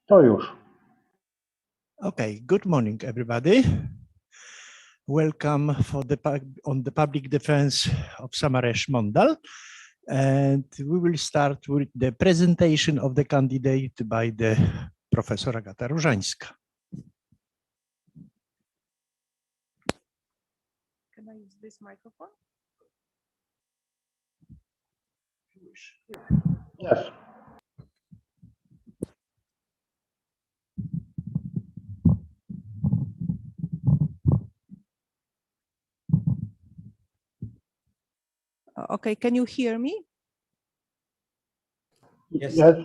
To już. Okay, good morning, everybody. Welcome on the public defense of Samaresh Mondal. And we will start with the presentation of the candidate by the Professor Agata Różańska. Can I use this microphone? Yes. Okay, can you hear me? Yes. Yes.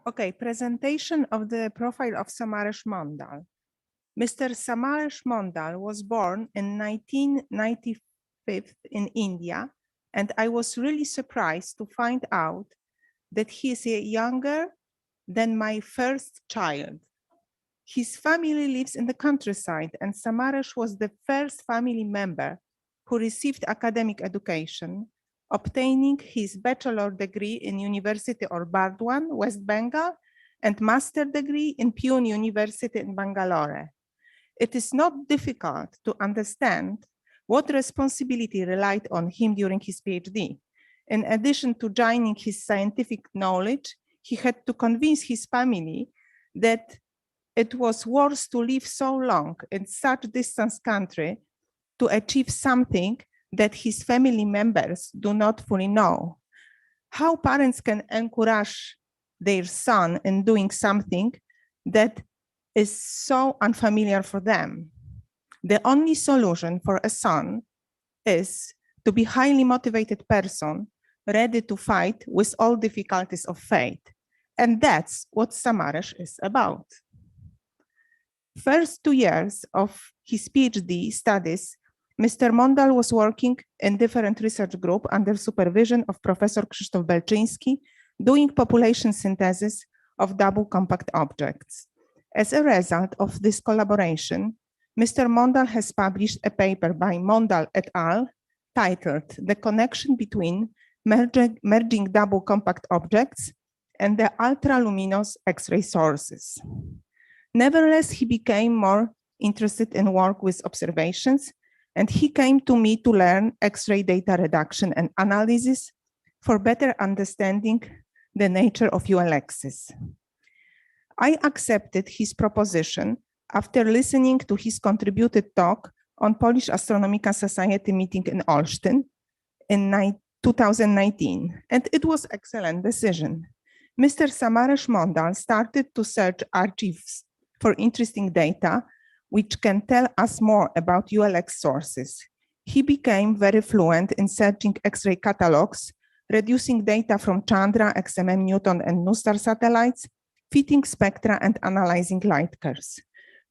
Okay, presentation of the profile of Samaresh Mondal. Mr. Samaresh Mondal was born in 1995 in India, and I was really surprised to find out that he is younger than my first child. His family lives in the countryside, and Samaresh was the first family member who received academic education, obtaining his bachelor degree in University of Burdwan, West Bengal, and master degree in Pune University in Bangalore. It is not difficult to understand what responsibility relied on him during his PhD. In addition to gaining his scientific knowledge, he had to convince his family that it was worth to live so long in such a distant country to achieve something that his family members do not fully know. How parents can encourage their son in doing something that is so unfamiliar for them? The only solution for a son is to be a highly motivated person, ready to fight with all difficulties of fate. And that's what Samaresh is about. First 2 years of his PhD studies, Mr. Mondal was working in different research groups under supervision of Professor Krzysztof Belczyński, doing population synthesis of double compact objects. As a result of this collaboration, Mr. Mondal has published a paper by Mondal et al. Titled "The Connection Between Merging Double Compact Objects and the Ultraluminous X-ray Sources." Nevertheless, he became more interested in work with observations, and he came to me to learn X-ray data reduction and analysis for better understanding the nature of ULXs. I accepted his proposition after listening to his contributed talk on Polish Astronomical Society meeting in Olsztyn in 2019, and it was an excellent decision. Mr. Samaresh Mondal started to search archives for interesting data, which can tell us more about ULX sources. He became very fluent in searching X-ray catalogs, reducing data from Chandra, XMM, Newton, and NuSTAR satellites, fitting spectra, and analyzing light curves.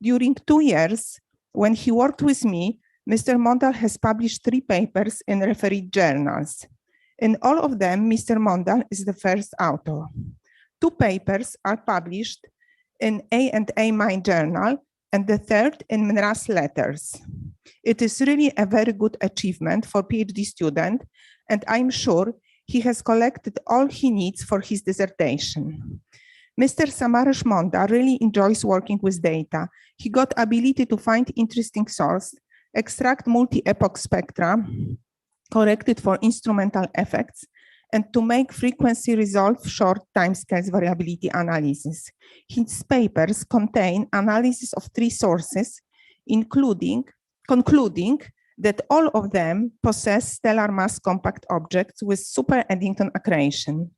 During 2 years, when he worked with me, Mr. Mondal has published 3 papers in refereed journals. In all of them, Mr. Mondal is the first author. 2 papers are published in A&A Journal, and the third in MNRAS Letters. It is really a very good achievement for PhD student, and I'm sure he has collected all he needs for his dissertation. Mr. Samaresh Mondal really enjoys working with data. He got ability to find interesting source, extract multi-epoch spectra, corrected for instrumental effects, and to make frequency resolve short timescales variability analysis. His papers contain analysis of 3 sources, concluding that all of them possess stellar mass compact objects with super Eddington accretion.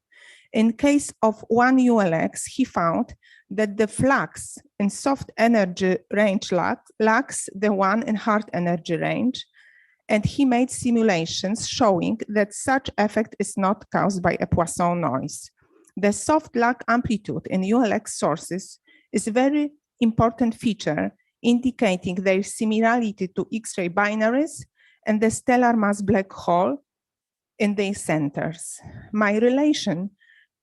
In case of one ULX, he found that the flux in soft energy range lacks the one in hard energy range, and he made simulations showing that such effect is not caused by a Poisson noise. The soft lag amplitude in ULX sources is a very important feature indicating their similarity to X-ray binaries and the stellar mass black hole in their centers. My relation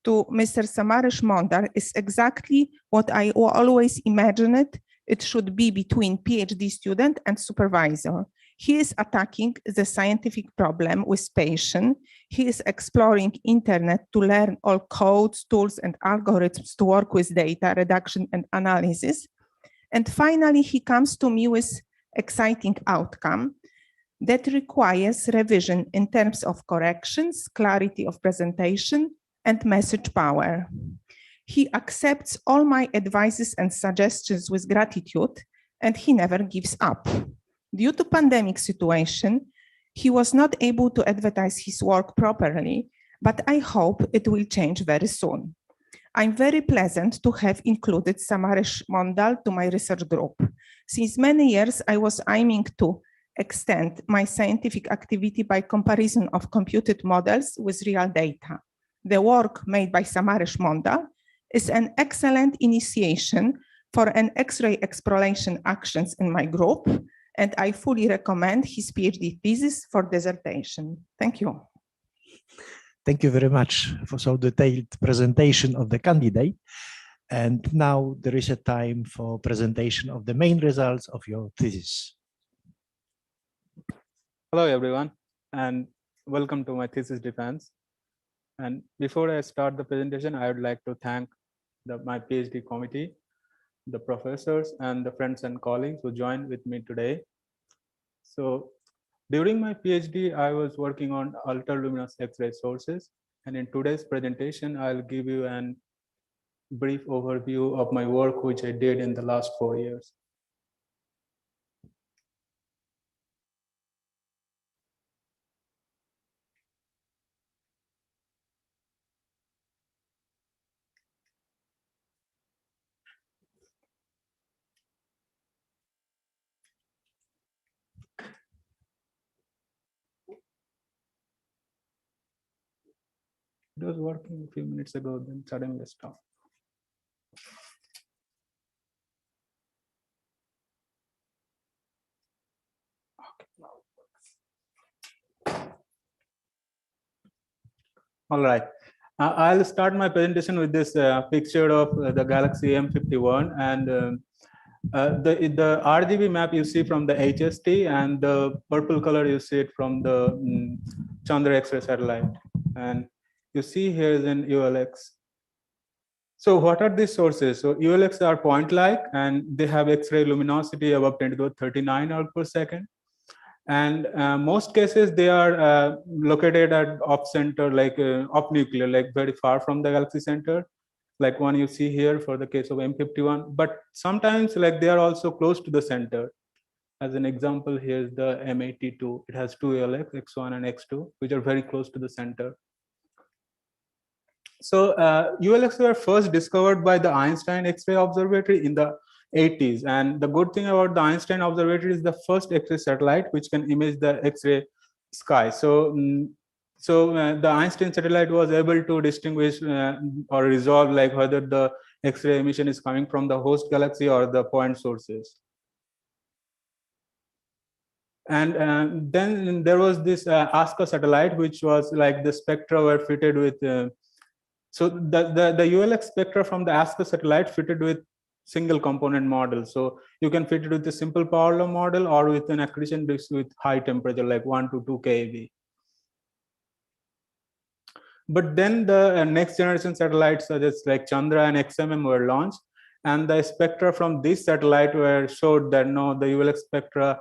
to Mr. Samaresh Mondal is exactly what I always imagined it should be between PhD student and supervisor. He is attacking the scientific problem with passion. He is exploring internet to learn all codes, tools, and algorithms to work with data reduction and analysis. And finally, he comes to me with exciting outcome that requires revision in terms of corrections, clarity of presentation, and message power. He accepts all my advices and suggestions with gratitude, and he never gives up. Due to pandemic situation, he was not able to advertise his work properly, but I hope it will change very soon. I'm very pleasant to have included Samaresh Mondal to my research group. Since many years, I was aiming to extend my scientific activity by comparison of computed models with real data. The work made by Samaresh Mondal is an excellent initiation for an X-ray exploration actions in my group, and I fully recommend his PhD thesis for dissertation. Thank you. Thank you very much for so detailed presentation of the candidate. And now there is a time for presentation of the main results of your thesis. Hello, everyone, and welcome to my thesis defense. And before I start the presentation, I would like to thank my PhD committee, the professors, and the friends and colleagues who joined with me today. So during my PhD, I was working on ultraluminous X-ray sources. And in today's presentation, I'll give you a brief overview of my work, which I did in the last 4 years. It was working a few minutes ago, then suddenly stopped. Okay, now it works. All right. I'll start my presentation with this picture of the galaxy M51, and the RGB map you see from the HST, and the purple color you see it from the Chandra X-ray satellite. And you see here is an ULX. So what are these sources? So ULX are point-like, and they have X-ray luminosity above 10 to the 39 arc per second. And most cases they are located at off center, like off nuclear, like very far from the galaxy center, like one you see here for the case of M51. But sometimes like they are also close to the center. As an example, here's the M82. It has two ULX, X1 and X2, which are very close to the center. So ULX were first discovered by the Einstein X-ray Observatory in the 80s, and the good thing about the Einstein Observatory is the first X-ray satellite which can image the X-ray sky. So, the Einstein satellite was able to distinguish or resolve like whether the X-ray emission is coming from the host galaxy or the point sources. And then there was this ASCA satellite, which was like the spectra were fitted with. So the ULX spectra from the ASCA satellite fitted with single component model. So you can fit it with a simple power law model or with an accretion disk with high temperature, like 1 to 2 keV. But then the next generation satellites such as like Chandra and XMM were launched, and the spectra from this satellite were showed that no, the ULX spectra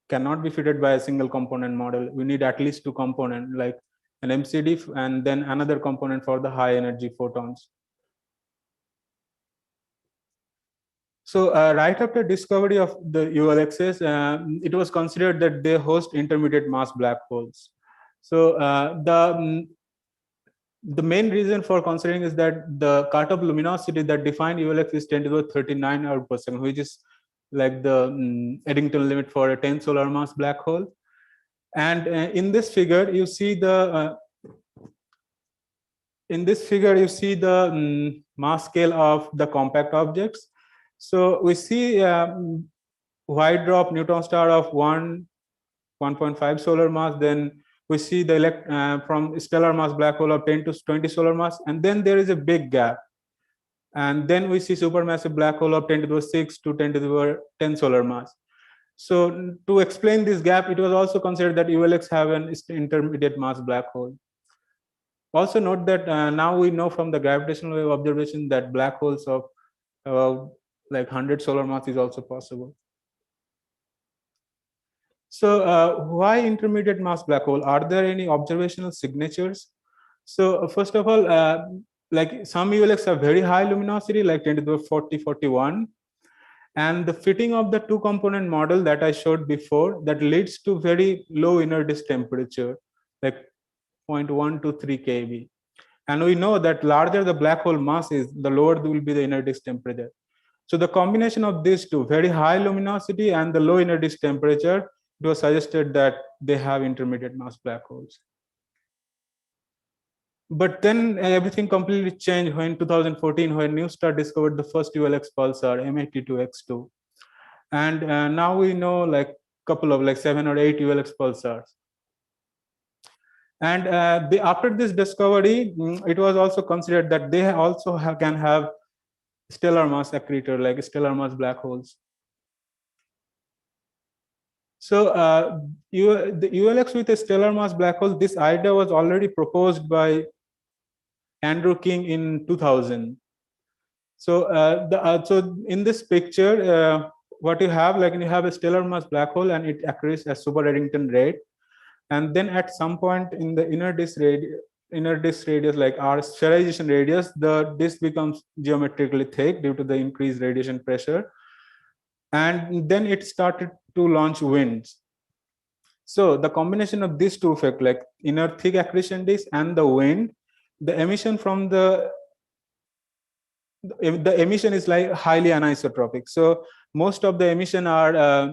cannot be fitted by a single component model. We need at least two components, like an MCD and then another component for the high energy photons. So right after discovery of the ULXs, it was considered that they host intermediate mass black holes. So the main reason for considering is that the cutoff luminosity that defined ULX is 10 to the 39 hour per second, which is like the Eddington limit for a 10 solar mass black hole. And in this figure, you see the mass scale of the compact objects. So we see wide drop neutron star of 1.5 solar mass. Then we see the from stellar mass black hole of 10 to 20 solar mass, and then there is a big gap. And then we see supermassive black hole of 10 to the 6 to 10 to the 10 solar mass. So to explain this gap, it was also considered that ULX have an intermediate mass black hole. Also note that now we know from the gravitational wave observation that black holes of like 100 solar mass is also possible. So why intermediate mass black hole? Are there any observational signatures? So first of all, like some ULX have very high luminosity, like 10 to the 40, 41. And the fitting of the two component model that I showed before, that leads to very low inner disk temperature, like 0.1 to 3 keV. And we know that larger the black hole mass is, the lower will be the inner disk temperature. So the combination of these two, very high luminosity and the low inner disk temperature, it was suggested that they have intermediate mass black holes. But then everything completely changed when 2014, when NewStar discovered the first ULX pulsar, M82X2. And now we know like couple of like 7 or 8 ULX pulsars. And after this discovery, it was also considered that they also can have stellar mass accretor, like stellar mass black holes. So the ULX with a stellar mass black hole, this idea was already proposed by Andrew King in 2000. So so in this picture, what you have, like you have a stellar mass black hole and it accretes at super Eddington rate. And then at some point in the inner disk radius, like our sterilization radius, the disk becomes geometrically thick due to the increased radiation pressure. And then it started to launch winds. So the combination of these two effects, like inner thick accretion disk and the wind, the emission from the emission is like highly anisotropic. So most of the emission are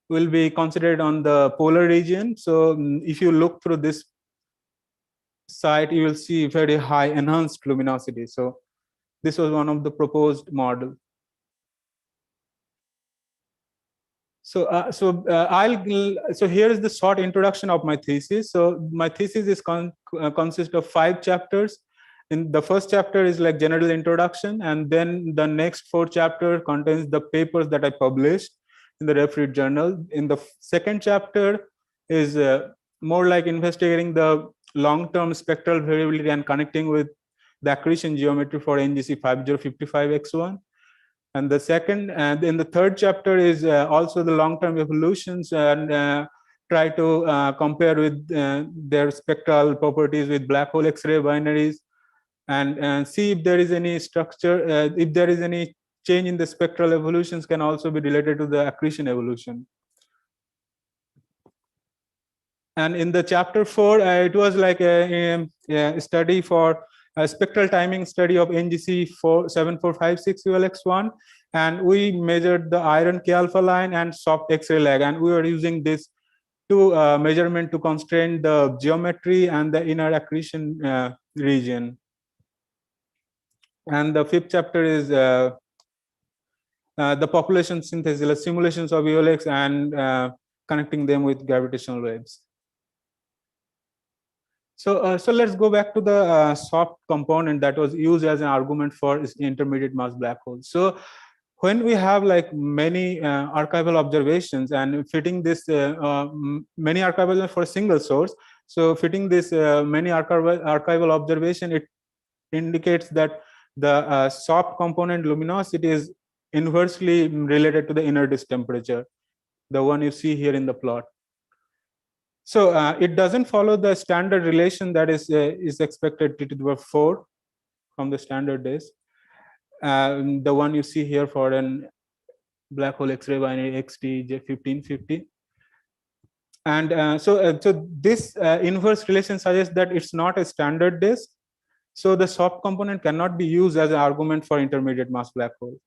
will be considered on the polar region. So if you look through this site, you will see very high enhanced luminosity. So this was one of the proposed models. So so here is the short introduction of my thesis. So my thesis is consists of 5 chapters. In the first chapter is like general introduction, and then the next 4 chapter contains the papers that I published in the refereed journal. In the second chapter is more like investigating the long-term spectral variability and connecting with the accretion geometry for NGC 5055X1. And the second, and in the third chapter is also the long-term evolutions, and try to compare with their spectral properties with black hole X-ray binaries, and see if there is any structure, if there is any change in the spectral evolutions can also be related to the accretion evolution. And in the chapter 4, it was like a study for a spectral timing study of NGC 7456 ULX1, and we measured the iron K alpha line and soft X-ray lag, and we were using this to measurement to constrain the geometry and the inner accretion region. And the 5th chapter is the population synthesis, simulations of ULX, and connecting them with gravitational waves. So, so let's go back to the soft component that was used as an argument for intermediate mass black holes. So when we have like many archival observations and fitting this many archival for a single source, so fitting this many archival observation, it indicates that the soft component luminosity is inversely related to the inner disk temperature, the one you see here in the plot. So it doesn't follow the standard relation that is expected to the 4 from the standard disk. The one you see here for an black hole X-ray binary XT J1550. And so this inverse relation suggests that it's not a standard disk. So the soft component cannot be used as an argument for intermediate mass black hole.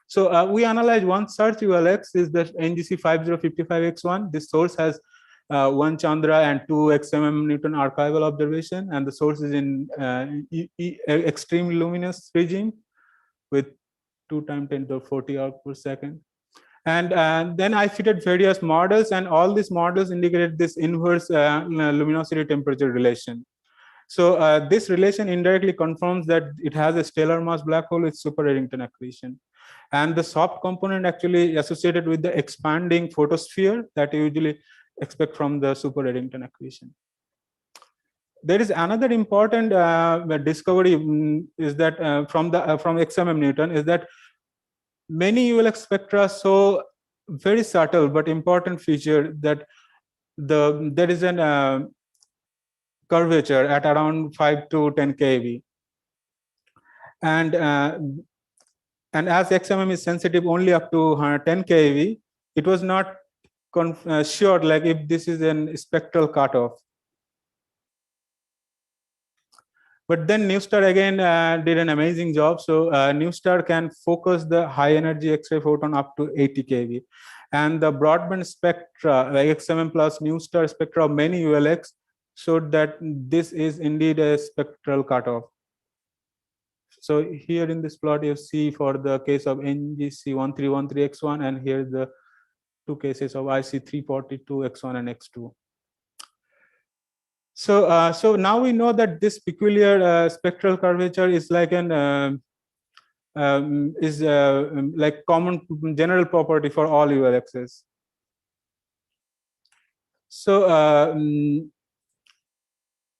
So we analyzed one such ULX is the NGC 5055X1. This source has 1 Chandra and 2 XMM Newton archival observation, and the source is in extreme luminous regime with 2 × 10⁻40 arc per second. And then I fitted various models, and all these models indicated this inverse luminosity temperature relation. So this relation indirectly confirms that it has a stellar mass black hole with super Eddington accretion. And the soft component actually associated with the expanding photosphere that you usually expect from the super Eddington accretion. There is another important discovery is that from XMM Newton is that many ULX spectra show very subtle but important feature that there is an curvature at around 5 to 10 keV, and as XMM is sensitive only up to 10 keV, it was not sure like if this is a spectral cutoff. But then NewStar again did an amazing job. So NewStar can focus the high energy X-ray photon up to 80 keV. And the broadband spectra, like XMM plus NewStar spectra of many ULX, showed that this is indeed a spectral cutoff. So here in this plot, you see for the case of NGC1313X1, and here the two cases of IC342X1 and X2. So now we know that this peculiar spectral curvature is like an like common general property for all ULXs. So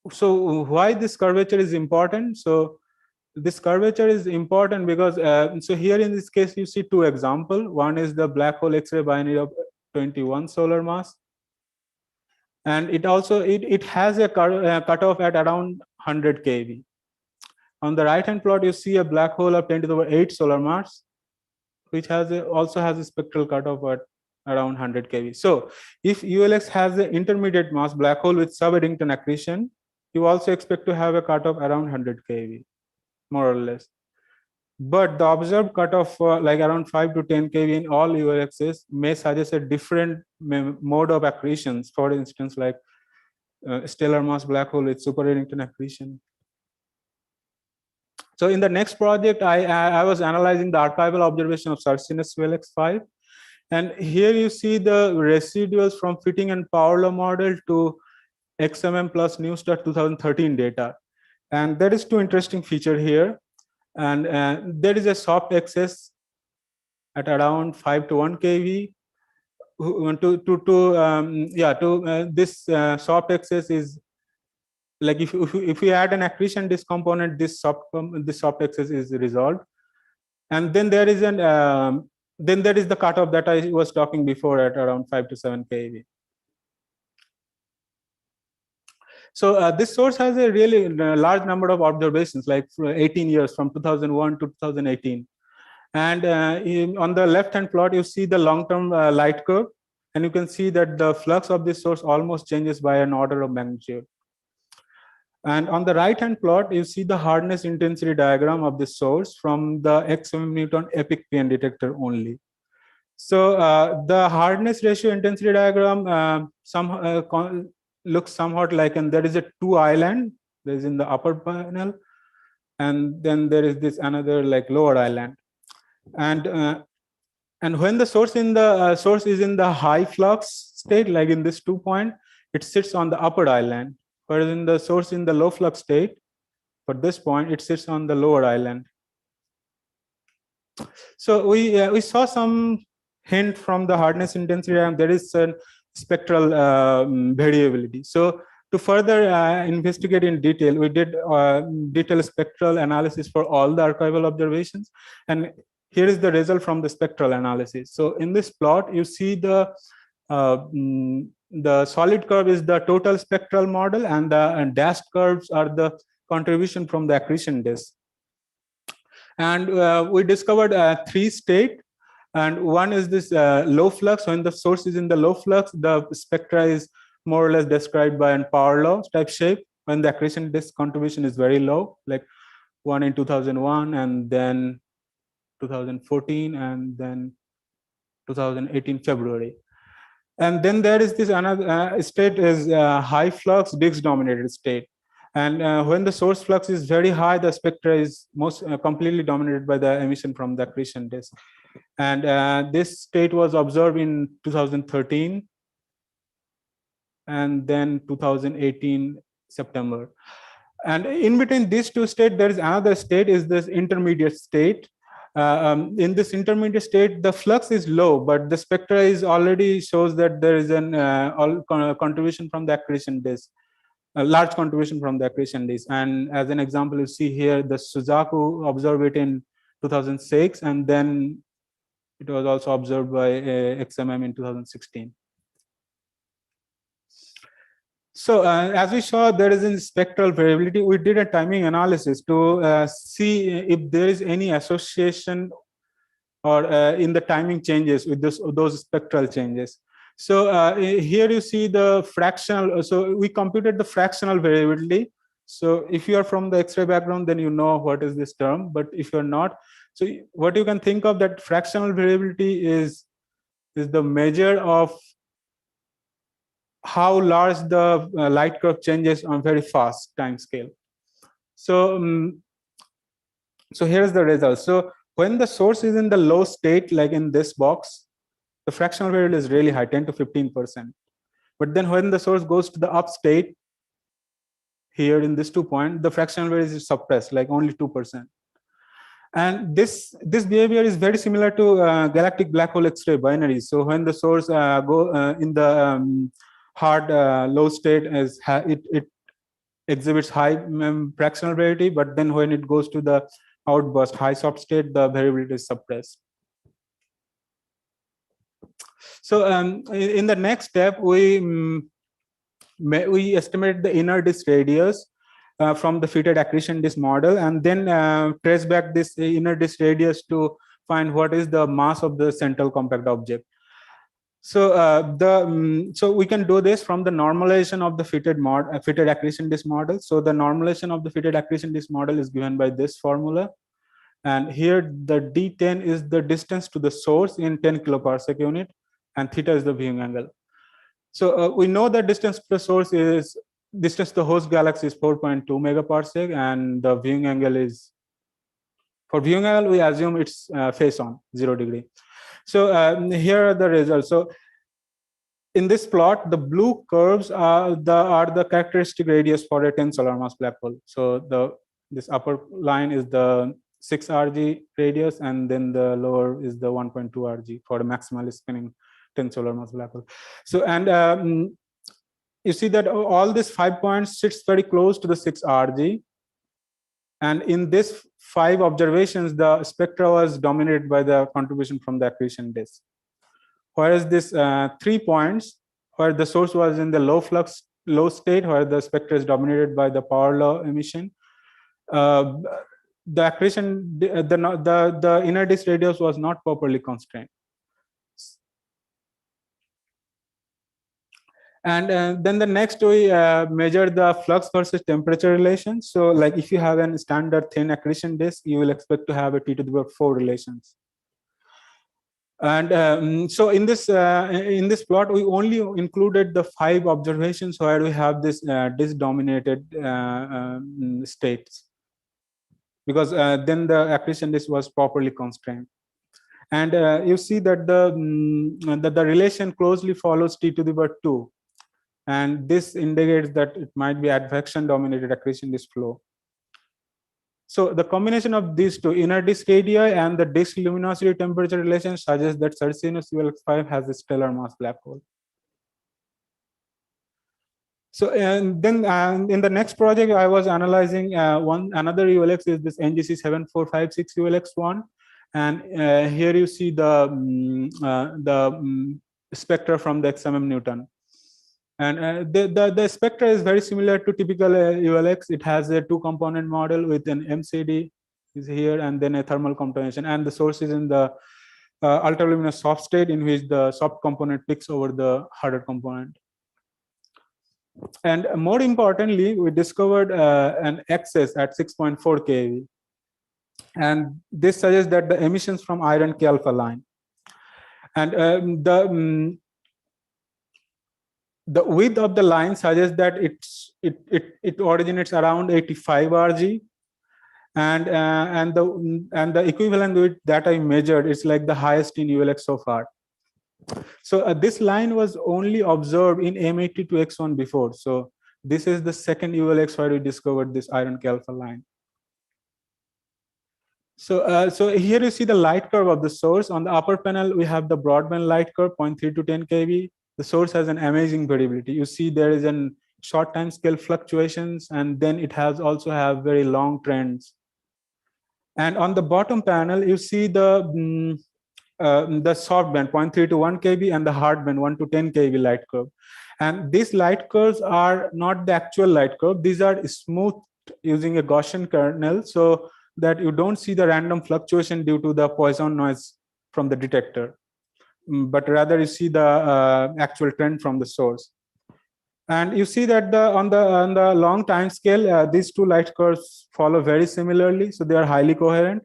why this curvature is important? So this curvature is important because so here in this case you see two examples. One is the black hole X-ray binary of 21 solar mass, and it also it has a cutoff at around 100 keV. On the right hand plot you see a black hole of 10 to the power 8 solar mass, which also has a spectral cutoff at around 100 keV. So if ULX has an intermediate mass black hole with sub-Eddington accretion, you also expect to have a cutoff around 100 keV, more or less. But the observed cutoff like around 5 to 10 keV in all ULXs may suggest a different mode of accretions. For instance, like stellar mass black hole with super Eddington accretion. So in the next project, I was analyzing the archival observation of Sarcinus ULX5, and here you see the residuals from fitting and power law model to XMM plus NewStar 2013 data, and there is two interesting feature here. And there is a soft excess at around 5 to 1 keV. This soft excess is like if we add an accretion disk component, this soft excess is resolved, and then there is the cutoff that I was talking before at around 5 to 7 keV. So this source has a really large number of observations, like 18 years from 2001 to 2018. And on the left-hand plot, you see the long-term light curve, and you can see that the flux of this source almost changes by an order of magnitude. And on the right-hand plot, you see the hardness intensity diagram of the source from the XMM Newton EPIC PN detector only. So the hardness ratio intensity diagram looks somewhat like, and there is a two island. There is in the upper panel, and then there is this another like lower island. And when the source is in the high flux state, like in this 2 point, it sits on the upper island. Whereas in the source in the low flux state, for this point, it sits on the lower island. So we saw some hint from the hardness intensity diagram. There is a spectral variability. So to further investigate in detail, we did detailed spectral analysis for all the archival observations, and here is the result from the spectral analysis. So in this plot, you see the solid curve is the total spectral model, and the dashed curves are the contribution from the accretion disk. And we discovered 3 states. And one is this low flux. When the source is in the low flux, the spectra is more or less described by a power law type shape. When the accretion disk contribution is very low, like 1 in 2001, and then 2014, and then 2018 February. And then there is this another state is high flux disk dominated state. And when the source flux is very high, the spectra is most completely dominated by the emission from the accretion disk. And this state was observed in 2013 and then 2018 September. And in between these two states, there is another state, is this intermediate state. In this intermediate state, the flux is low, but the spectra is already shows that there is an contribution from the accretion disk, a large contribution from the accretion disk. And as an example, you see here the Suzaku observed it in 2006, and then it was also observed by XMM in 2016. So as we saw, there is a spectral variability. We did a timing analysis to see if there is any association or in the timing changes with those spectral changes. So here you see the fractional. So we computed the fractional variability. So if you are from the X-ray background, then you know what is this term. But if you're not, so what you can think of that fractional variability is the measure of how large the light curve changes on very fast time scale. So, so here's the result. So when the source is in the low state, like in this box, the fractional variability is really high, 10 to 15%. But then when the source goes to the up state, here in this 2 point, the fractional variability is suppressed, like only 2%. And this behavior is very similar to galactic black hole X-ray binaries. So when the source go in the hard low state, it exhibits high fractional variability, but then when it goes to the outburst high soft state, the variability is suppressed. So in the next step, we estimate the inner disk radius from the fitted accretion disk model, and then trace back this inner disk radius to find what is the mass of the central compact object. So so we can do this from the normalization of the fitted accretion disk model. So the normalization of the fitted accretion disk model is given by this formula, and here the d10 is the distance to the source in 10 kiloparsec unit, and theta is the viewing angle. So we know that distance to the source is distance to the host galaxy is 4.2 megaparsec, and the viewing angle is, for viewing angle we assume it's face on 0 degree. So here are the results. So in this plot, the blue curves are the characteristic radius for a 10 solar mass black hole. So this upper line is the 6 Rg radius, and then the lower is the 1.2 Rg for a maximally spinning 10 solar mass black hole. So and you see that all these 5 points sits very close to the 6 Rg. And in this 5 observations, the spectra was dominated by the contribution from the accretion disk. Whereas this 3 points, where the source was in the low flux, low state, where the spectra is dominated by the power law emission, the accretion, the inner disk radius was not properly constrained. And then the next we measure the flux versus temperature relation. So like if you have a standard thin accretion disk, you will expect to have a T⁴ relations. And so in this plot, we only included the 5 observations where we have this disk dominated states, because then the accretion disk was properly constrained. And you see that the relation closely follows T⁴ and this indicates that it might be advection dominated accretion disk flow. So the combination of these two, inner disk radii and the disk luminosity temperature relation, suggests that Circinus ULX5 has a stellar mass black hole. So and then in the next project, I was analyzing another ULX is this NGC 7456 ULX1, and here you see the spectra from the XMM Newton. And the spectra is very similar to typical ULX. It has a 2-component model with an MCD is here, and then a thermal combination. And the source is in the ultraluminous soft state, in which the soft component picks over the harder component. And more importantly, we discovered an excess at 6.4 keV. And this suggests that the emissions from iron K alpha line. And the width of the line suggests that it originates around 85 Rg, and the equivalent width that I measured is like the highest in ULX so far. So this line was only observed in M82X1 before. So this is the second ULX where we discovered this iron K alpha line. So here you see the light curve of the source. On the upper panel, we have the broadband light curve, 0.3 to 10 kV. The source has an amazing variability. You see there is an short time scale fluctuations, and then it has also have very long trends. And on the bottom panel, you see the soft band 0.3 to 1 kV and the hard band 1 to 10 kV light curve. And these light curves are not the actual light curve. These are smoothed using a Gaussian kernel, so that you don't see the random fluctuation due to the Poisson noise from the detector, but rather you see the actual trend from the source. And you see that on the long time scale, these two light curves follow very similarly, so they are highly coherent.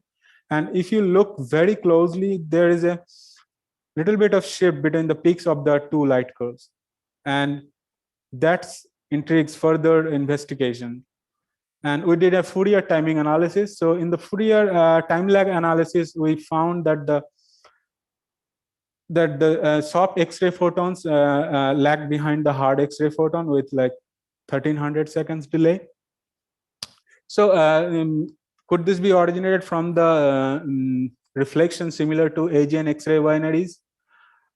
And if you look very closely, there is a little bit of shift between the peaks of the two light curves, and that intrigues further investigation. And we did a Fourier timing analysis. So in the Fourier time lag analysis, we found that the soft X-ray photons lag behind the hard X-ray photon with like 1300 seconds delay. So could this be originated from the reflection similar to AG and X-ray binaries?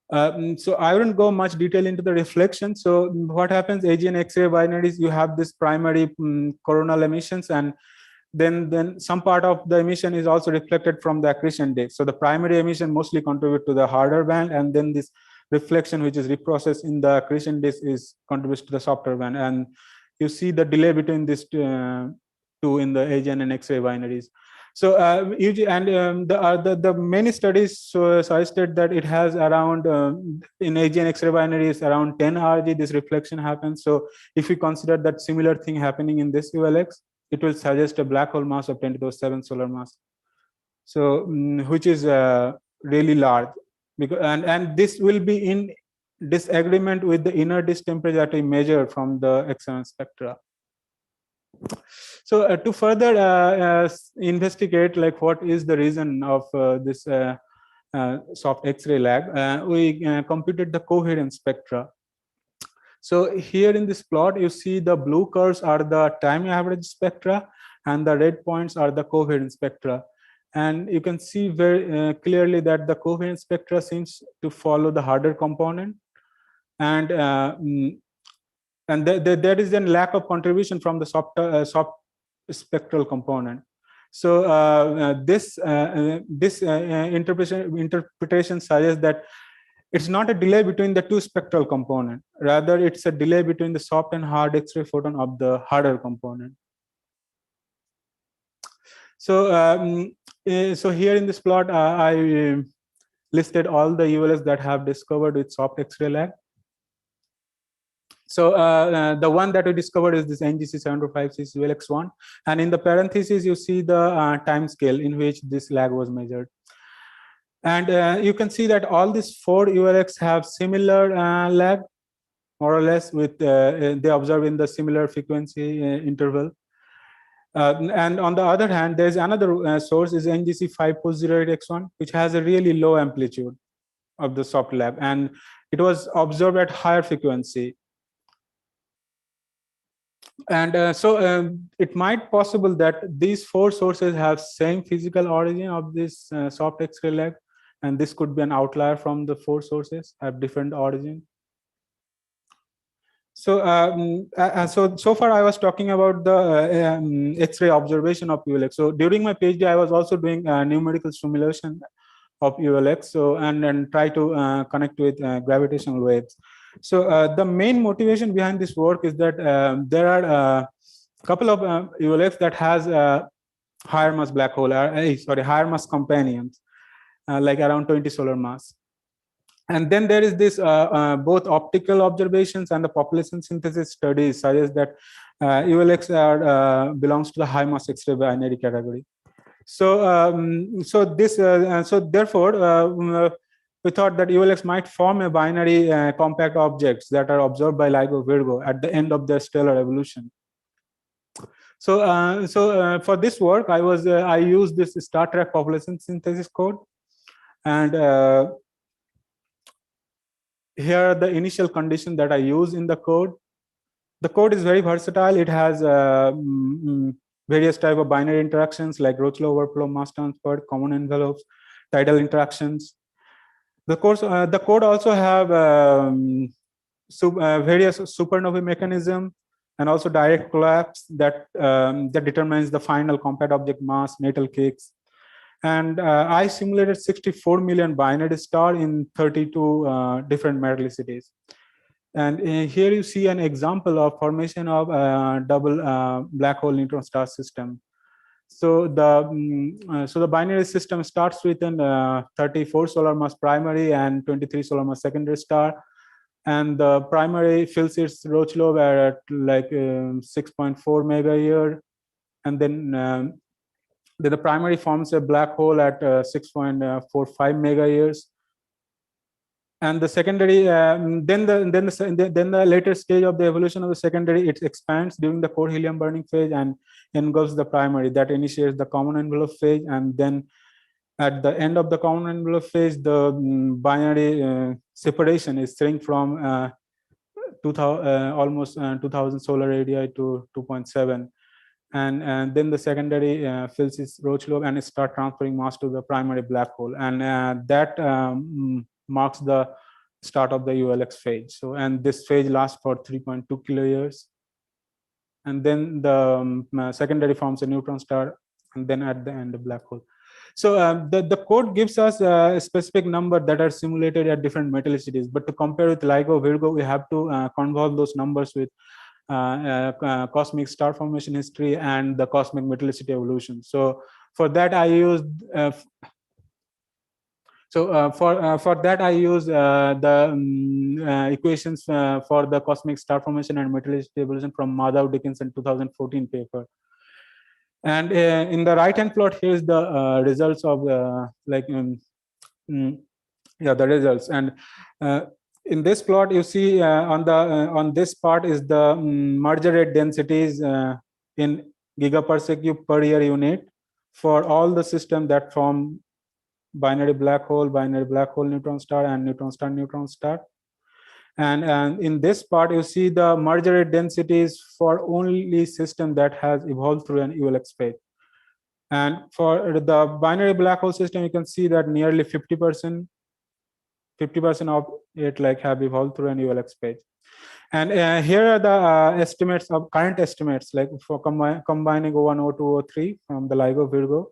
So I wouldn't go much detail into the reflection. So what happens, AG and X-ray binaries, you have this primary coronal emissions, and then some part of the emission is also reflected from the accretion disk. So the primary emission mostly contribute to the harder band, and then this reflection, which is reprocessed in the accretion disk, is contributes to the softer band. And you see the delay between these two in the AG and X-ray binaries. So the many studies suggested that it has around in AG and X-ray binaries around 10 RG this reflection happens. So if we consider that similar thing happening in this ULX, it will suggest a black hole mass of 10 to the 7 solar mass. So which is really large, because and this will be in disagreement with the inner disk temperature that we measure from the X7 spectra. So to further investigate like what is the reason of this soft X-ray lag, we computed the coherence spectra. So here in this plot, you see the blue curves are the time average spectra, and the red points are the coherence spectra. And you can see very clearly that the coherence spectra seems to follow the harder component, and there is a lack of contribution from the soft spectral component. So this interpretation suggests that it's not a delay between the two spectral components. Rather, it's a delay between the soft and hard X-ray photon of the harder component. So, so here in this plot, I listed all the ULS that have discovered with soft X-ray lag. So the one that we discovered is this NGC 725C ULX1, and in the parentheses you see the time scale in which this lag was measured. And you can see that all these 4 ULX have similar lag, more or less, with they observe in the similar frequency interval. And on the other hand, there's another source is NGC 5408X1, which has a really low amplitude of the soft lag, and it was observed at higher frequency. And so it might possible that these 4 sources have same physical origin of this soft X-ray lag, and this could be an outlier from the 4 sources have different origin. So so far I was talking about the X-ray observation of ULX. So during my PhD, I was also doing numerical simulation of ULX, so and try to connect with gravitational waves. So the main motivation behind this work is that there are a couple of ULX that has higher mass black hole, higher mass companions, like around 20 solar mass. And then there is this both optical observations and the population synthesis studies suggest that ULX belongs to the high mass X-ray binary category. So so therefore we thought that ULX might form a binary compact objects that are observed by LIGO Virgo at the end of their stellar evolution. So for this work, I used this Star Trek population synthesis code, and here are the initial conditions that I use in the code. The code is very versatile. It has various type of binary interactions like Roche-Low overflow, mass transfer, common envelopes, tidal interactions. The code also have various supernovae mechanism and also direct collapse that that determines the final compact object mass, natal kicks. And I simulated 64 million binary star in 32 different metallicities. And here you see an example of formation of double black hole neutron star system. So the binary system starts with an 34 solar mass primary and 23 solar mass secondary star, and the primary fills its Roche-Low at like 6.4 mega a year, and then the primary forms a black hole at 6.45 mega years, and the secondary then the later stage of the evolution of the secondary, it expands during the core helium burning phase and engulfs the primary. That initiates the common envelope phase, and then at the end of the common envelope phase, the binary separation is shrink from almost 2000 solar radii to 2.7, and then the secondary fills its Roche-Low and start transferring mass to the primary black hole, and that marks the start of the ULX phase. So, and this phase lasts for 3.2 kiloyears, and then the secondary forms a neutron star, and then at the end a black hole. So the code gives us a specific number that are simulated at different metallicities, but to compare with LIGO, Virgo, we have to convolve those numbers with cosmic star formation history and the cosmic metallicity evolution. So for that I used for that I use the equations for the cosmic star formation and metallicity evolution from Madhav Dickinson 2014 paper. And in the right hand plot, here's the results of the the results. And in this plot, you see on this part is the merger rate densities in gigaparsec cube per year unit for all the system that form binary black hole neutron star, and neutron star. And in this part, you see the merger rate densities for only system that has evolved through an ULX phase. And for the binary black hole system, you can see that nearly 50% of it like have evolved through an ULX phase. And here are the estimates of current estimates, like for combining O1, O2, O3 from the LIGO Virgo.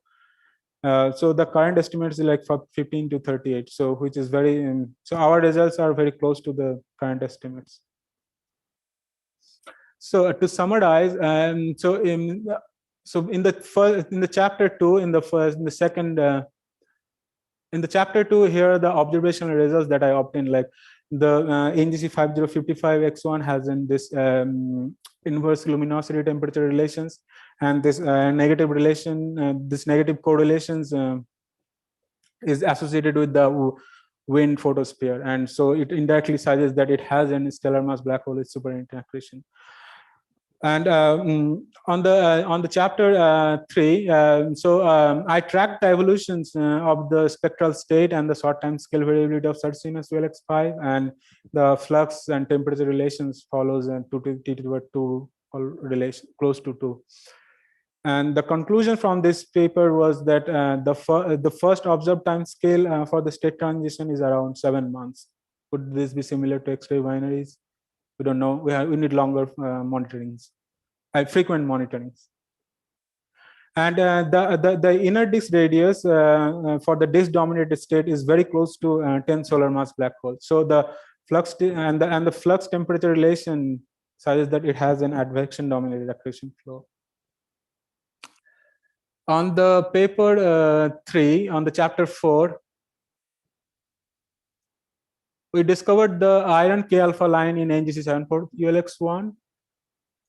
So the current estimate is like for 15 to 38. So which is very, so our results are very close to the current estimates. So to summarize, so in the chapter 2, in the chapter 2, here are the observational results that I obtained. Like the NGC 5055X1 has in this inverse luminosity temperature relations, and this negative relation, this negative correlations is associated with the wind photosphere, and so it indirectly suggests that it has a stellar mass black hole with super accretion. And on the chapter 3, I tracked the evolutions of the spectral state and the short time scale variability of such CMS ULX5, and the flux and temperature relations follows and 2 to T2 relation close to 2. And the conclusion from this paper was that the first observed time scale for the state transition is around 7 months. Could this be similar to X-ray binaries? We don't know. We need longer monitorings, frequent monitorings. And the inner disk radius for the disk dominated state is very close to 10 solar mass black hole. So the flux and the flux temperature relation suggests that it has an advection dominated accretion flow. On the paper 3, on the chapter 4, we discovered the iron K alpha line in NGC 74 ULX1.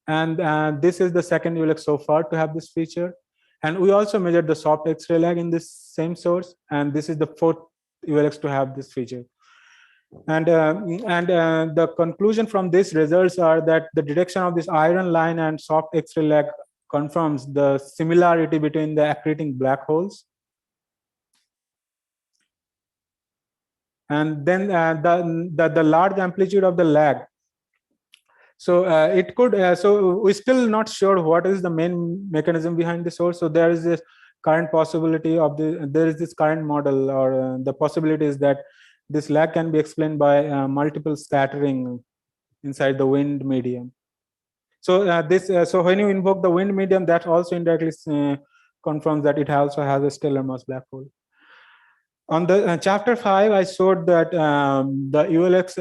And this is the second ULX so far to have this feature. And we also measured the soft X-ray lag in this same source. And this is the fourth ULX to have this feature. And the conclusion from these results are that the detection of this iron line and soft X-ray lag confirms the similarity between the accreting black holes. And then the large amplitude of the lag So it could, so we're still not sure what is the main mechanism behind the source. So there is this current possibility of there is this current model, or the possibility is that this lag can be explained by multiple scattering inside the wind medium. So so when you invoke the wind medium, that also indirectly confirms that it also has a stellar mass black hole. On the chapter 5, I showed that the ULX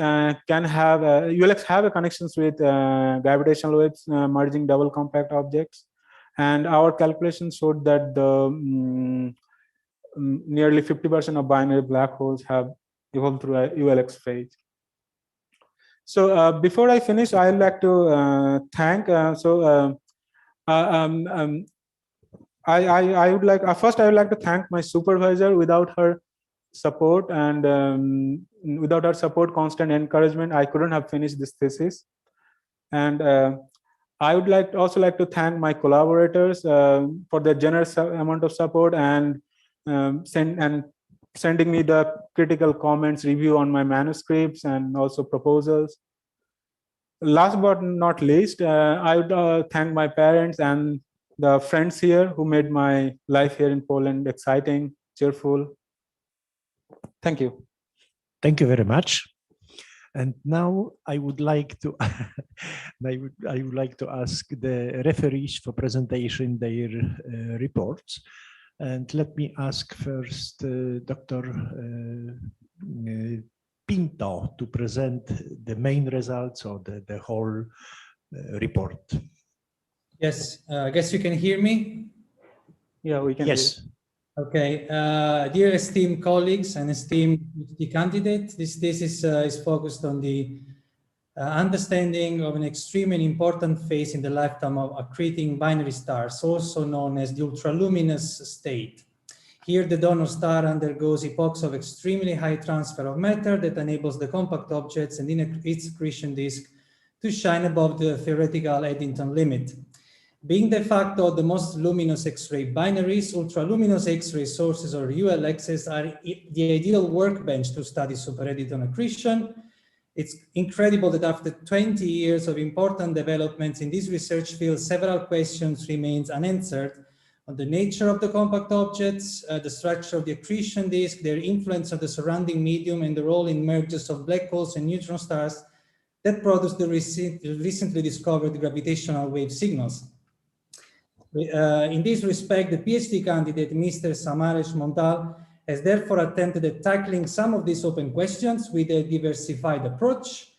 ULX have a connections with gravitational waves merging double compact objects, and our calculations showed that the nearly 50% of binary black holes have evolved through a ULX phase. So before I finish, I'd like to thank. I would like first I would like to thank my supervisor. Without her support and without her support, constant encouragement, I couldn't have finished this thesis. And I would also like to thank my collaborators for their generous amount of support and sending me the critical comments, review on my manuscripts, and also proposals. Last but not least, I would thank my parents and the friends here who made my life here in Poland exciting, cheerful. Thank you. Thank you very much. And now I would like to I would like to ask the referees for presentation their reports. And let me ask first Dr. Pinto to present the main results of the whole report. Yes, I guess you can hear me. Yeah, we can. Yes. Okay, dear esteemed colleagues and esteemed PhD candidates, this thesis is focused on the understanding of an extreme and important phase in the lifetime of accreting binary stars, also known as the ultraluminous state. Here, the donor star undergoes epochs of extremely high transfer of matter that enables the compact objects and its accretion disk to shine above the theoretical Eddington limit. Being de facto the most luminous X-ray binaries, ultraluminous X-ray sources, or ULXs, are the ideal workbench to study super-Eddington accretion. It's incredible that after 20 years of important developments in this research field, several questions remain unanswered on the nature of the compact objects, the structure of the accretion disk, their influence on the surrounding medium, and the role in mergers of black holes and neutron stars that produce the recently discovered gravitational wave signals. In this respect, the PhD candidate, Mr. Samaresh Mondal, has therefore attempted at tackling some of these open questions with a diversified approach.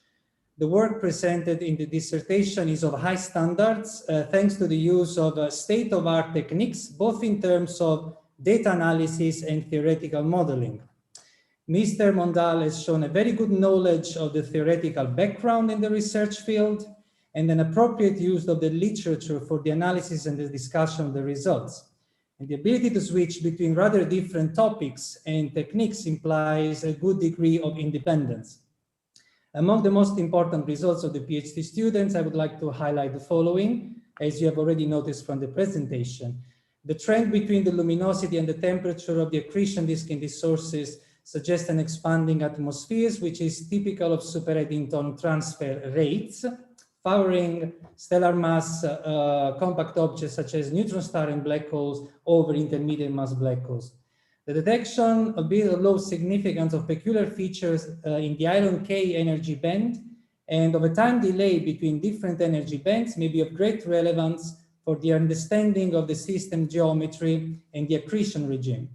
The work presented in the dissertation is of high standards, thanks to the use of state-of-art techniques, both in terms of data analysis and theoretical modeling. Mr. Mondal has shown a very good knowledge of the theoretical background in the research field and an appropriate use of the literature for the analysis and the discussion of the results. And the ability to switch between rather different topics and techniques implies a good degree of independence. Among the most important results of the PhD students, I would like to highlight the following, as you have already noticed from the presentation. The trend between the luminosity and the temperature of the accretion disk in these sources suggests an expanding atmospheres, which is typical of super-Eddington transfer rates, favoring stellar mass compact objects such as neutron star and black holes over intermediate mass black holes. The detection of low significance of peculiar features in the iron K energy band and of a time delay between different energy bands may be of great relevance for the understanding of the system geometry and the accretion regime.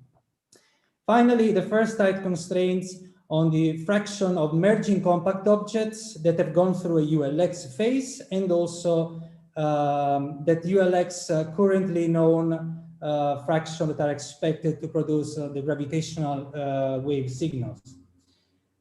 Finally, the first tight constraints on the fraction of merging compact objects that have gone through a ULX phase, and also that ULX currently known fraction that are expected to produce the gravitational wave signals.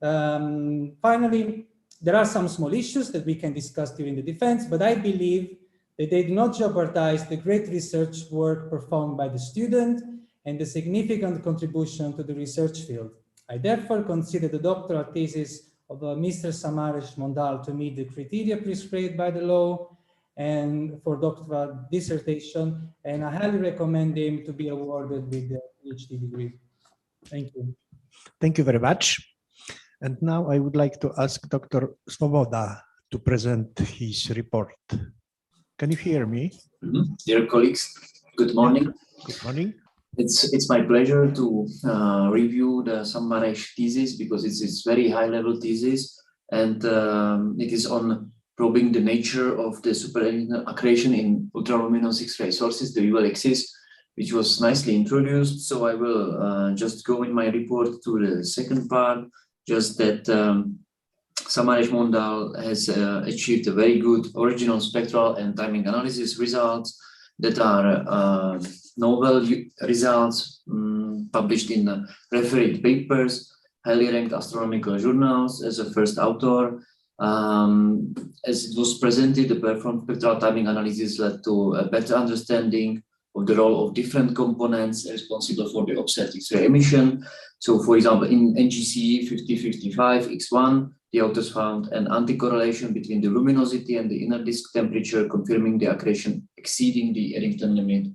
Finally, there are some small issues that we can discuss during the defense, but I believe that they do not jeopardize the great research work performed by the student and the significant contribution to the research field. I therefore consider the doctoral thesis of Mr. Samaresh Mondal to meet the criteria prescribed by the law and for doctoral dissertation, and I highly recommend him to be awarded with the PhD degree. Thank you. Thank you very much. And now I would like to ask Dr. Svoboda to present his report. Can you hear me? Dear colleagues, good morning. Good morning. It's my pleasure to review the summarized thesis because it's very high-level thesis, and it is on probing the nature of the accretion in ultraluminous X-ray sources, the ULXs, which was nicely introduced. So I will just go in my report to the second part, just that Samarej Mondal has achieved a very good original spectral and timing analysis results that are novel results published in refereed papers, highly ranked astronomical journals as a first author. As it was presented, the performed spectral timing analysis led to a better understanding of the role of different components responsible for the observed X-ray emission. So, for example, in NGC 5055 X1, the authors found an anti-correlation between the luminosity and the inner disk temperature, confirming the accretion exceeding the Eddington limit.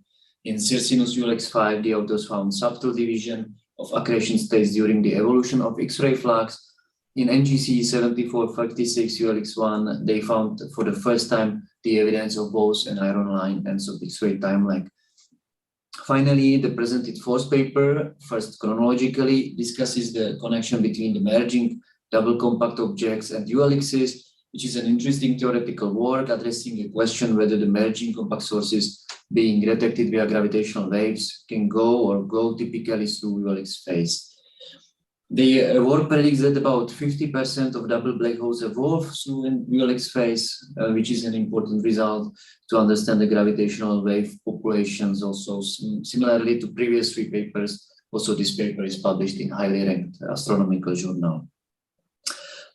In Circinus ULX5, the authors found subtle division of accretion states during the evolution of X-ray flux. In NGC 7456 ULX1, they found for the first time the evidence of both an iron line and sub-X-ray time lag. Finally, the presented fourth paper, first chronologically, discusses the connection between the merging double compact objects and ULXs, which is an interesting theoretical work addressing a question whether the merging compact sources being detected via gravitational waves can go typically through ULX phase. The work predicts that about 50% of double black holes evolve through an ULX phase, which is an important result to understand the gravitational wave populations. Also, similarly to previous three papers, also this paper is published in highly ranked astronomical journal.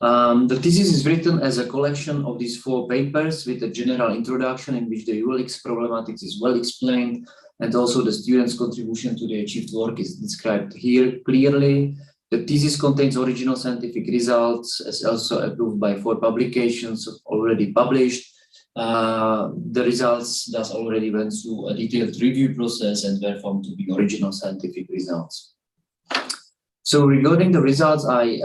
The thesis is written as a collection of these four papers with a general introduction in which the ULX problematics is well explained, and also the students' contribution to the achieved work is described here clearly. The thesis contains original scientific results, as also approved by 4 publications already published. The results thus already went through a detailed review process and were found to be original scientific results. So regarding the results, I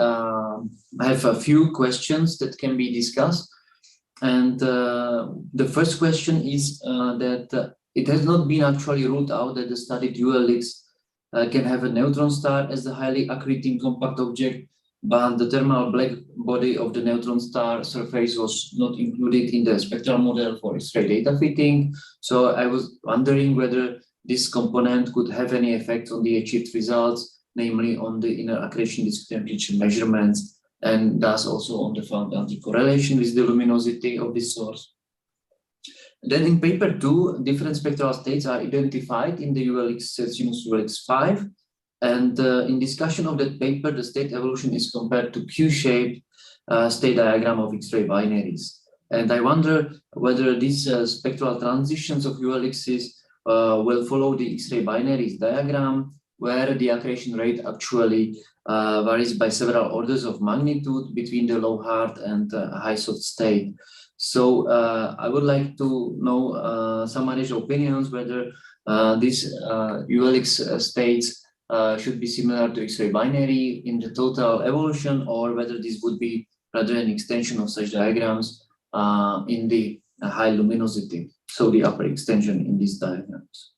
have a few questions that can be discussed. And the first question is that it has not been actually ruled out that the studied ULX can have a neutron star as the highly accreting compact object, but the thermal black body of the neutron star surface was not included in the spectral model for X-ray data fitting. So I was wondering whether this component could have any effect on the achieved results, namely on the inner accretion disk temperature measurements, and thus also on the found anti-correlation with the luminosity of this source. Then in paper 2, different spectral states are identified in the ULX Circinus ULX5. And in discussion of that paper, the state evolution is compared to Q-shaped state diagram of X-ray binaries. And I wonder whether these spectral transitions of ULXs will follow the X-ray binaries diagram, where the accretion rate actually varies by several orders of magnitude between the low hard and high soft state. So I would like to know Samare's opinions whether these ULX states should be similar to X-ray binary in the total evolution, or whether this would be rather an extension of such diagrams in the high luminosity, so the upper extension in these diagrams.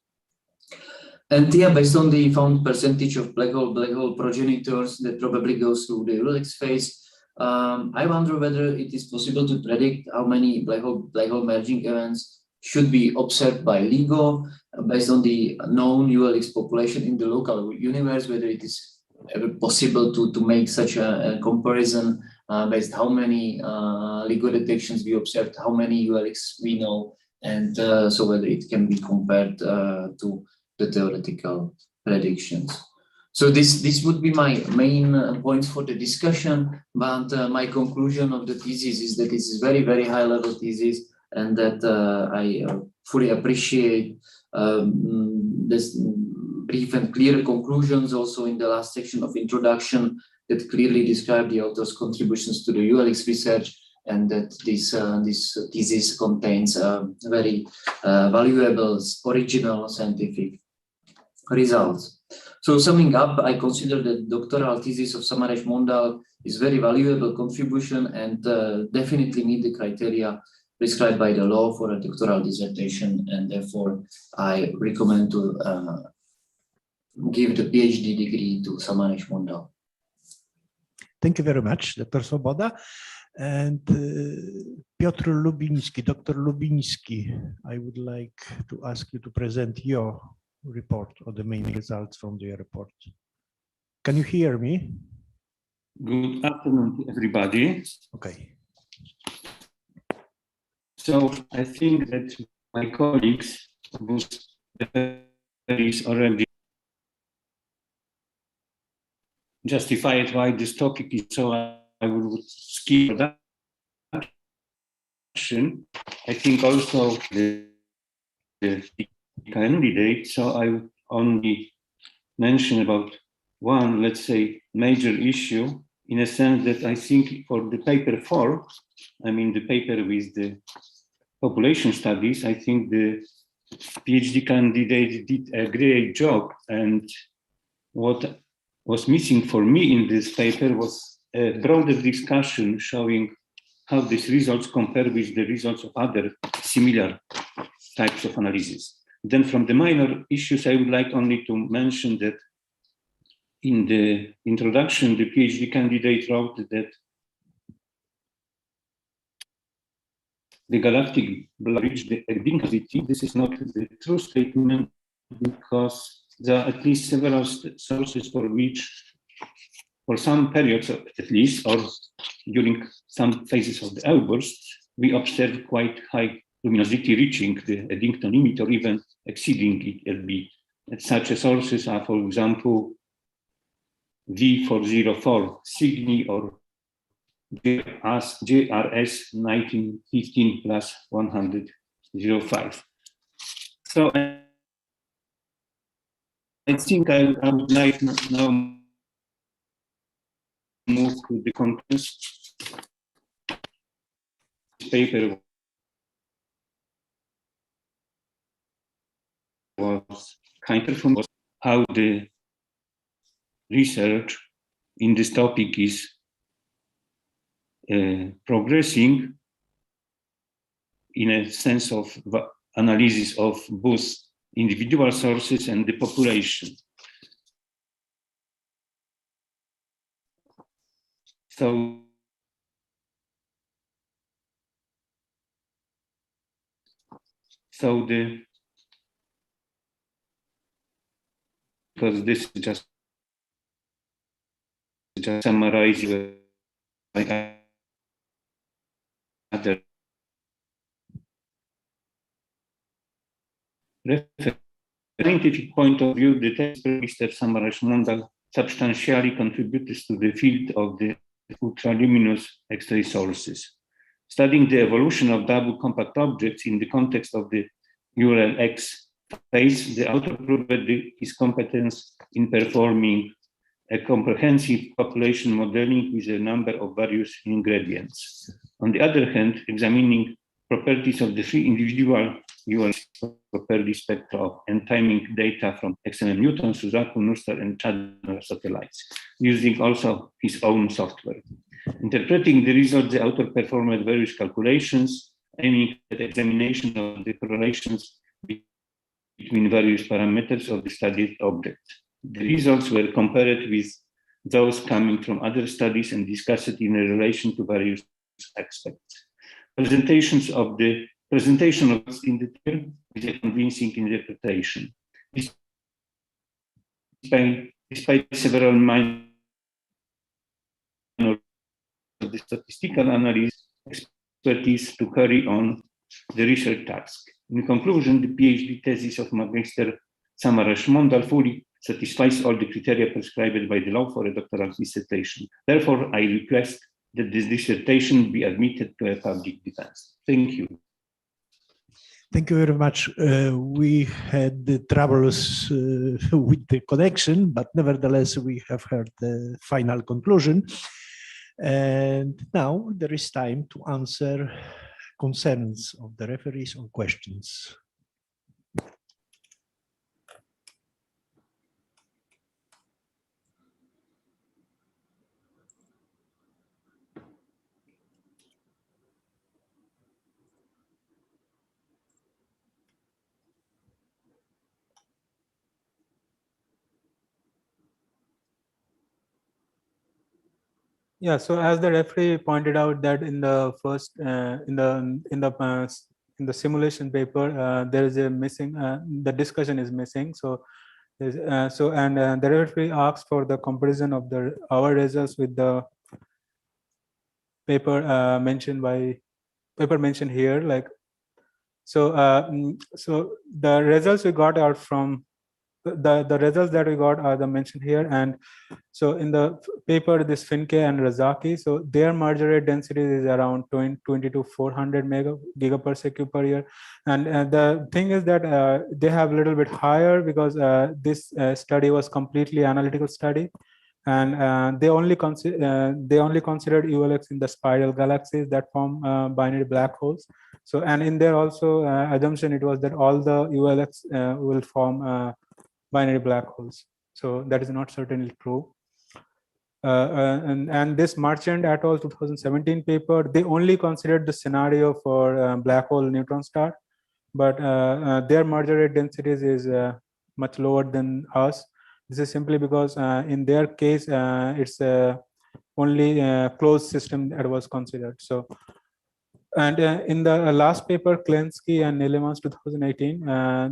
And yeah, based on the found percentage of black hole progenitors that probably goes through the ULX phase, I wonder whether it is possible to predict how many black hole merging events should be observed by LIGO based on the known ULX population in the local universe, whether it is ever possible to make such a comparison based how many LIGO detections we observed, how many ULX we know, and so whether it can be compared to the theoretical predictions. So this would be my main points for the discussion, but my conclusion of the thesis is that this is very, very high level thesis, and that I fully appreciate this brief and clear conclusions also in the last section of introduction that clearly describe the author's contributions to the ULX research, and that this thesis contains very valuable original scientific results. So summing up, I consider the doctoral thesis of Samaresh Mondal is very valuable contribution and definitely meet the criteria prescribed by the law for a doctoral dissertation, and therefore I recommend to give the PhD degree to Samaresh Mondal. Thank you very much, Dr. Swoboda. And Piotr Lubiński, Dr. Lubiński, I would like to ask you to present your report or the main results from the report. Can you hear me? Good afternoon to everybody. Okay. So I think that my colleagues already justified why this topic is, so I would skip that. I think also the candidate, so I would only mention about one, let's say, major issue, in a sense that I think for the paper 4, I mean the paper with the population studies, I think the PhD candidate did a great job, and what was missing for me in this paper was a broader discussion showing how these results compare with the results of other similar types of analysis. Then from the minor issues, I would like only to mention that in the introduction, the PhD candidate wrote that the galactic blood reached the cavity. This is not the true statement, because there are at least several sources for which, for some periods at least, or during some phases of the outburst, we observe quite high luminosity reaching the Eddington limit or even exceeding it a bit. And such sources are, for example, V404 Cygni or JRS 1915 plus 105. So I think I would like now move to the contents. This paper was kind of how the research in this topic is progressing in a sense of analysis of both individual sources and the population. So because this is just summarize by other scientific point of view, the text of Mr. Samaresh Mondal substantially contributes to the field of the ultraluminous X-ray sources. Studying the evolution of double compact objects in the context of the URL-X phase, the author proved his competence in performing a comprehensive population modeling with a number of various ingredients. On the other hand, examining properties of the three individual URL property spectra and timing data from XMM Newton, Suzaku, Nussler, and Chandler satellites, using also his own software. Interpreting the results, the author performed various calculations aiming at examination of the correlations between various parameters of the studied object. The results were compared with those coming from other studies and discussed in relation to various aspects. Presentation of in detail is a convincing interpretation. Despite several minor of the statistical analysis expertise to carry on the research task. In conclusion, the PhD thesis of Magister Samaresh Mondal fully satisfies all the criteria prescribed by the law for a doctoral dissertation. Therefore, I request that this dissertation be admitted to a public defense. Thank you. Thank you very much. We had the troubles with the connection, but nevertheless, we have heard the final conclusion. And now there is time to answer concerns of the referees or questions. Yeah, so as the referee pointed out that in the first in the simulation paper there is a missing the discussion is missing. So the referee asked for the comparison of our results with the paper mentioned here. Like so the results we got are from the results that we got are the mentioned here. And so in the paper, this Finke and Razaki, so their merger rate density is around 20 to 400 giga per second per year. And the thing is that they have a little bit higher because this study was completely analytical study. And they only considered ULX in the spiral galaxies that form binary black holes. So, and in there also assumption it was that all the ULX will form binary black holes. So that is not certainly true. And this Marchand et al. 2017 paper, they only considered the scenario for black hole neutron star, but their merger rate densities is much lower than us. This is simply because in their case, it's only a closed system that was considered. So, and in the last paper, Klensky and Nelemans 2018,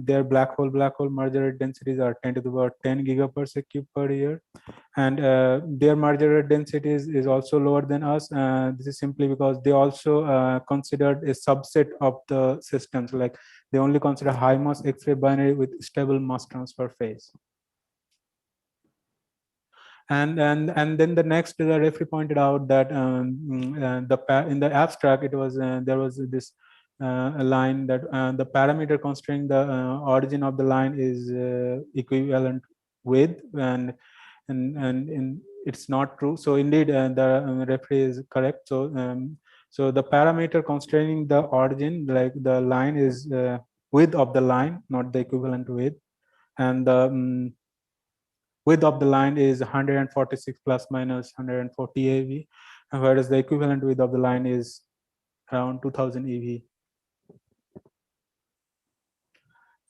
their black hole merger rate densities are 10 to the power 10 giga per second per year. And their merger rate densities is also lower than us. This is simply because they also considered a subset of the systems, like they only consider high mass X-ray binary with stable mass transfer phase. And then the next, the referee pointed out that in the abstract it was there was this a line that the parameter constraining the origin of the line is equivalent with, and it's not true. So indeed the referee is correct. So the parameter constraining the origin, like the line, is width of the line, not the equivalent width, and the width of the line is 146 plus minus 140 eV, whereas the equivalent width of the line is around 2000 eV.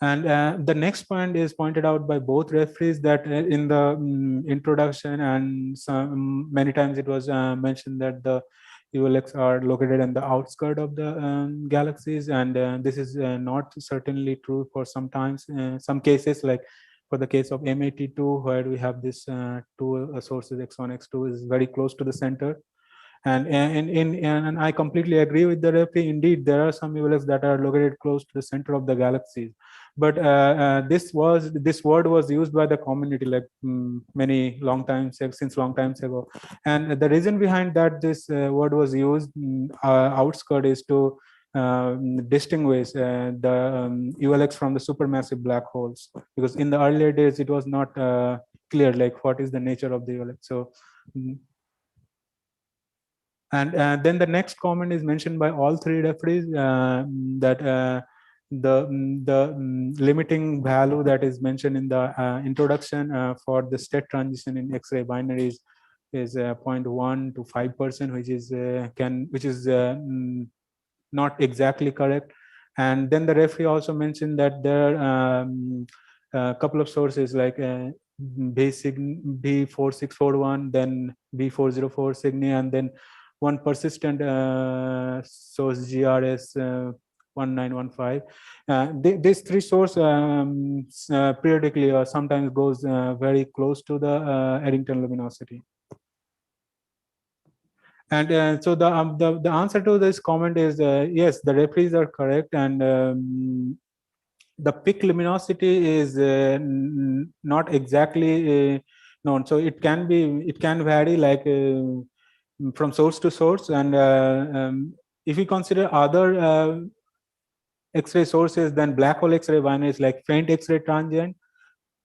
And the next point is pointed out by both referees, that in the introduction and many times it was mentioned that the ULX are located in the outskirts of the galaxies, and this is not certainly true for sometimes some cases, like for the case of M82, where we have this two sources X1, X2 is very close to the center. And I completely agree with the referee. Indeed, there are some ULX that are located close to the center of the galaxies. But this word was used by the community like since long times ago. And the reason behind that this word was used, outskirt, is to distinguish the ULX from the supermassive black holes, because in the earlier days it was not clear like what is the nature of the ULX. So and then the next comment is mentioned by all three referees, that the limiting value that is mentioned in the introduction for the state transition in X-ray binaries is 0.1 to 5%, which is not exactly correct. And then the referee also mentioned that there are a couple of sources like basic B4641, then B404 Cygni, and then one persistent source GRS 1915. These three sources periodically or sometimes goes very close to the Eddington luminosity. And so the answer to this comment is yes, the referees are correct, and the peak luminosity is not exactly known. So it can vary like from source to source, and if you consider other X-ray sources than black hole X-ray binaries like faint X-ray transient,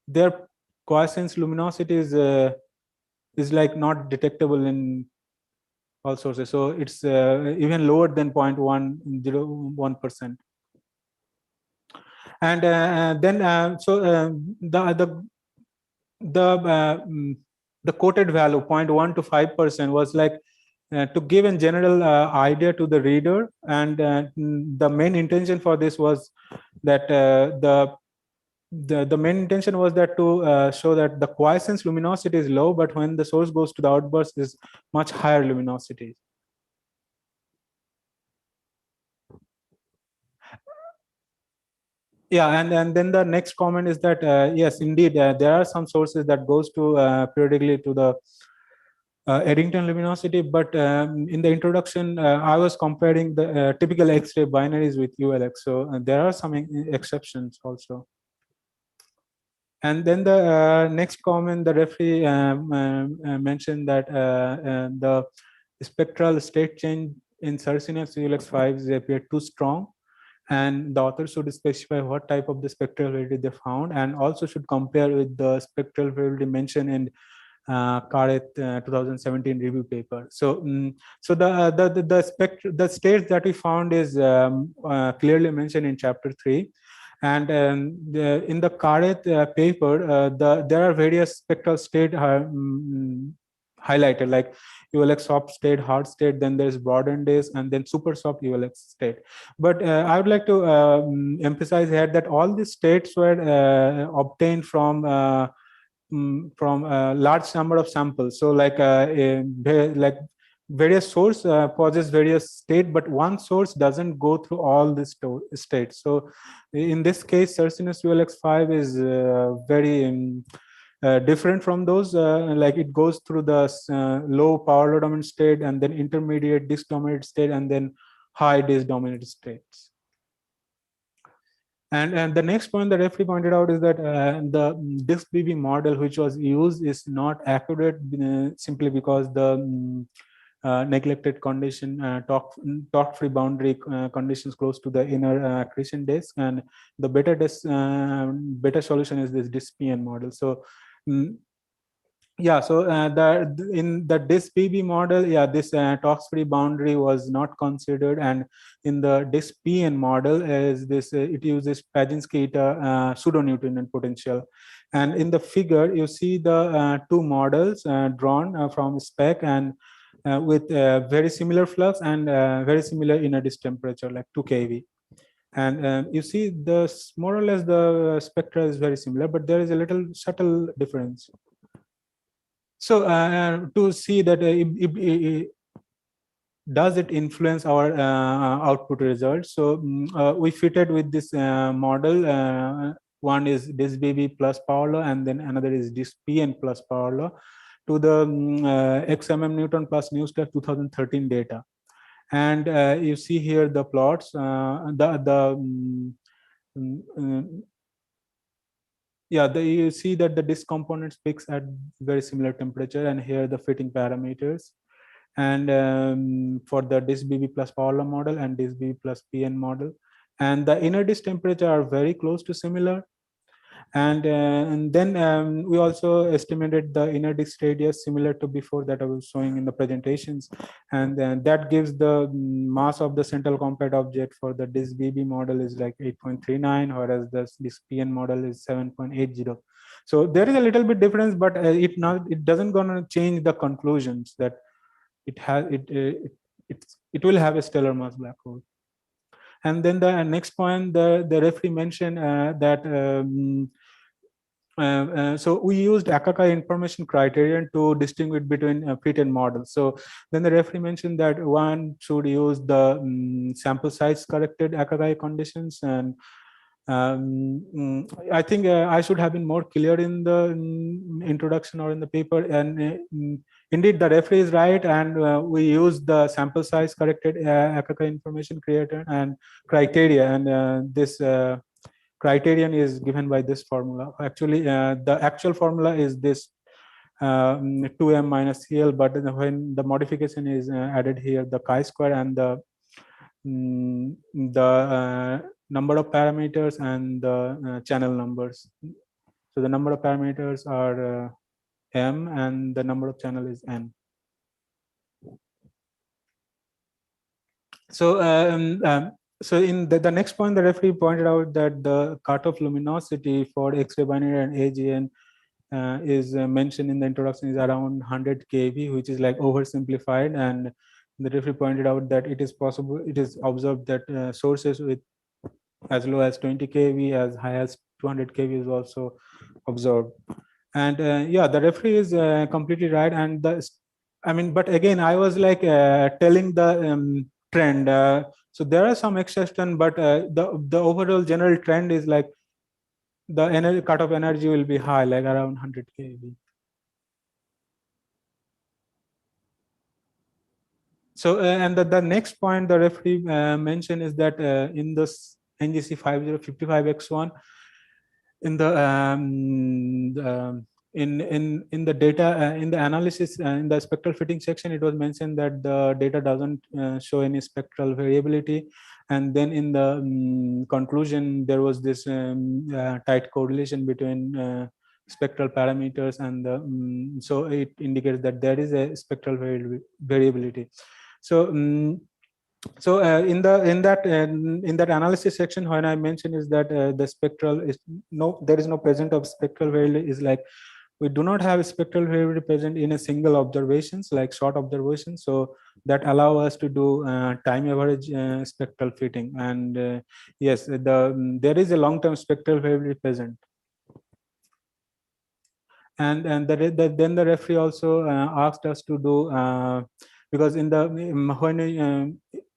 their quiescence luminosity is like not detectable in all sources. So it's even lower than 0.101%. And then the quoted value 0.1 to 5% was like to give a general idea to the reader, and the main intention for this was that the main intention was that to show that the quiescence luminosity is low, but when the source goes to the outburst is much higher luminosity. Yeah, and then the next comment is that yes, indeed, there are some sources that goes to periodically to the Eddington luminosity, but in the introduction, I was comparing the typical X-ray binaries with ULX, so there are some exceptions also. And then the next comment, the referee mentioned that the spectral state change in Sarsinov's ULX5 appeared too strong, and the author should specify what type of the spectral variability they found, and also should compare with the spectral variability mentioned in Kareth 2017 review paper. So, so the states that we found is clearly mentioned in chapter 3. And in the Kareth paper, there are various spectral state highlighted, like ULX soft state, hard state, then there's broadened days, and then super soft ULX state. But I would like to emphasize here that all these states were obtained from a large number of samples. So like various source possess various state, but one source doesn't go through all the states. So in this case, Sarsinos ULX5 is very different from those. Like it goes through the low power law dominant state, and then intermediate disk dominated state, and then high disk dominated states. And the next point the referee pointed out is that the disk BB model which was used is not accurate simply because the neglected condition, torque-free boundary conditions close to the inner accretion disk, and the better solution is this disk PN model. So yeah, so in the disk BB model, yeah, this torque-free boundary was not considered, and in the disk PN model, is this it uses Pajinsky-Ita pseudo-Newtonian potential. And in the figure, you see the two models drawn from spec and with very similar flux and very similar inner disk temperature, like 2 kV. And you see more or less the spectra is very similar, but there is a little subtle difference. So to see that does it influence our output results? So we fitted with this model. One is disk BB plus power law, and then another is disk PN plus power law to the XMM Newton plus NewStar 2013 data. And you see here the plots, yeah, you see that the disk components peaks at very similar temperature, and here the fitting parameters. And for the disk BB plus power law model and disk BB plus PN model, and the inner disk temperature are very close to similar. And then we also estimated the inner disk radius similar to before that I was showing in the presentations, and then that gives the mass of the central compact object for the disk BB model is like 8.39, whereas the disk PN model is 7.80. So there is a little bit difference, but it doesn't gonna change the conclusions that it will have a stellar mass black hole. And then the next point, the referee mentioned that so we used Akakai information criterion to distinguish between fit and model. So then the referee mentioned that one should use the sample size corrected Akakai conditions, and I think I should have been more clear in the introduction or in the paper. And indeed, the referee is right, and we use the sample size corrected Akakai information creator and criteria, and this criterion is given by this formula. Actually, the actual formula is this 2m minus CL, but when the modification is added here, the chi-square and the number of parameters and the channel numbers. So the number of parameters are m, and the number of channel is n. So so in the next point, the referee pointed out that the cutoff luminosity for X-ray binary and AGN is mentioned in the introduction is around 100 kV, which is like oversimplified. And the referee pointed out that it is possible, it is observed that sources with as low as 20 kV, as high as 200 kV is also observed. And yeah, the referee is completely right. And but again, I was like telling the trend. So there are some exceptions, but the overall general trend is like the energy cutoff energy will be high, like around 100 kV. So and the next point the referee mentioned is that in this NGC 5055X1, in the data in the analysis in the spectral fitting section, it was mentioned that the data doesn't show any spectral variability, and then in the conclusion there was this tight correlation between spectral parameters and the so it indicates that there is a spectral variability. So in that analysis section, when I mentioned is that the spectral is there is no present of spectral variability, is like we do not have spectral variability present in a single observations, like short observations. So that allow us to do time average spectral fitting. And yes, there is a long-term spectral variability present. And then the referee also asked us to do because in the when we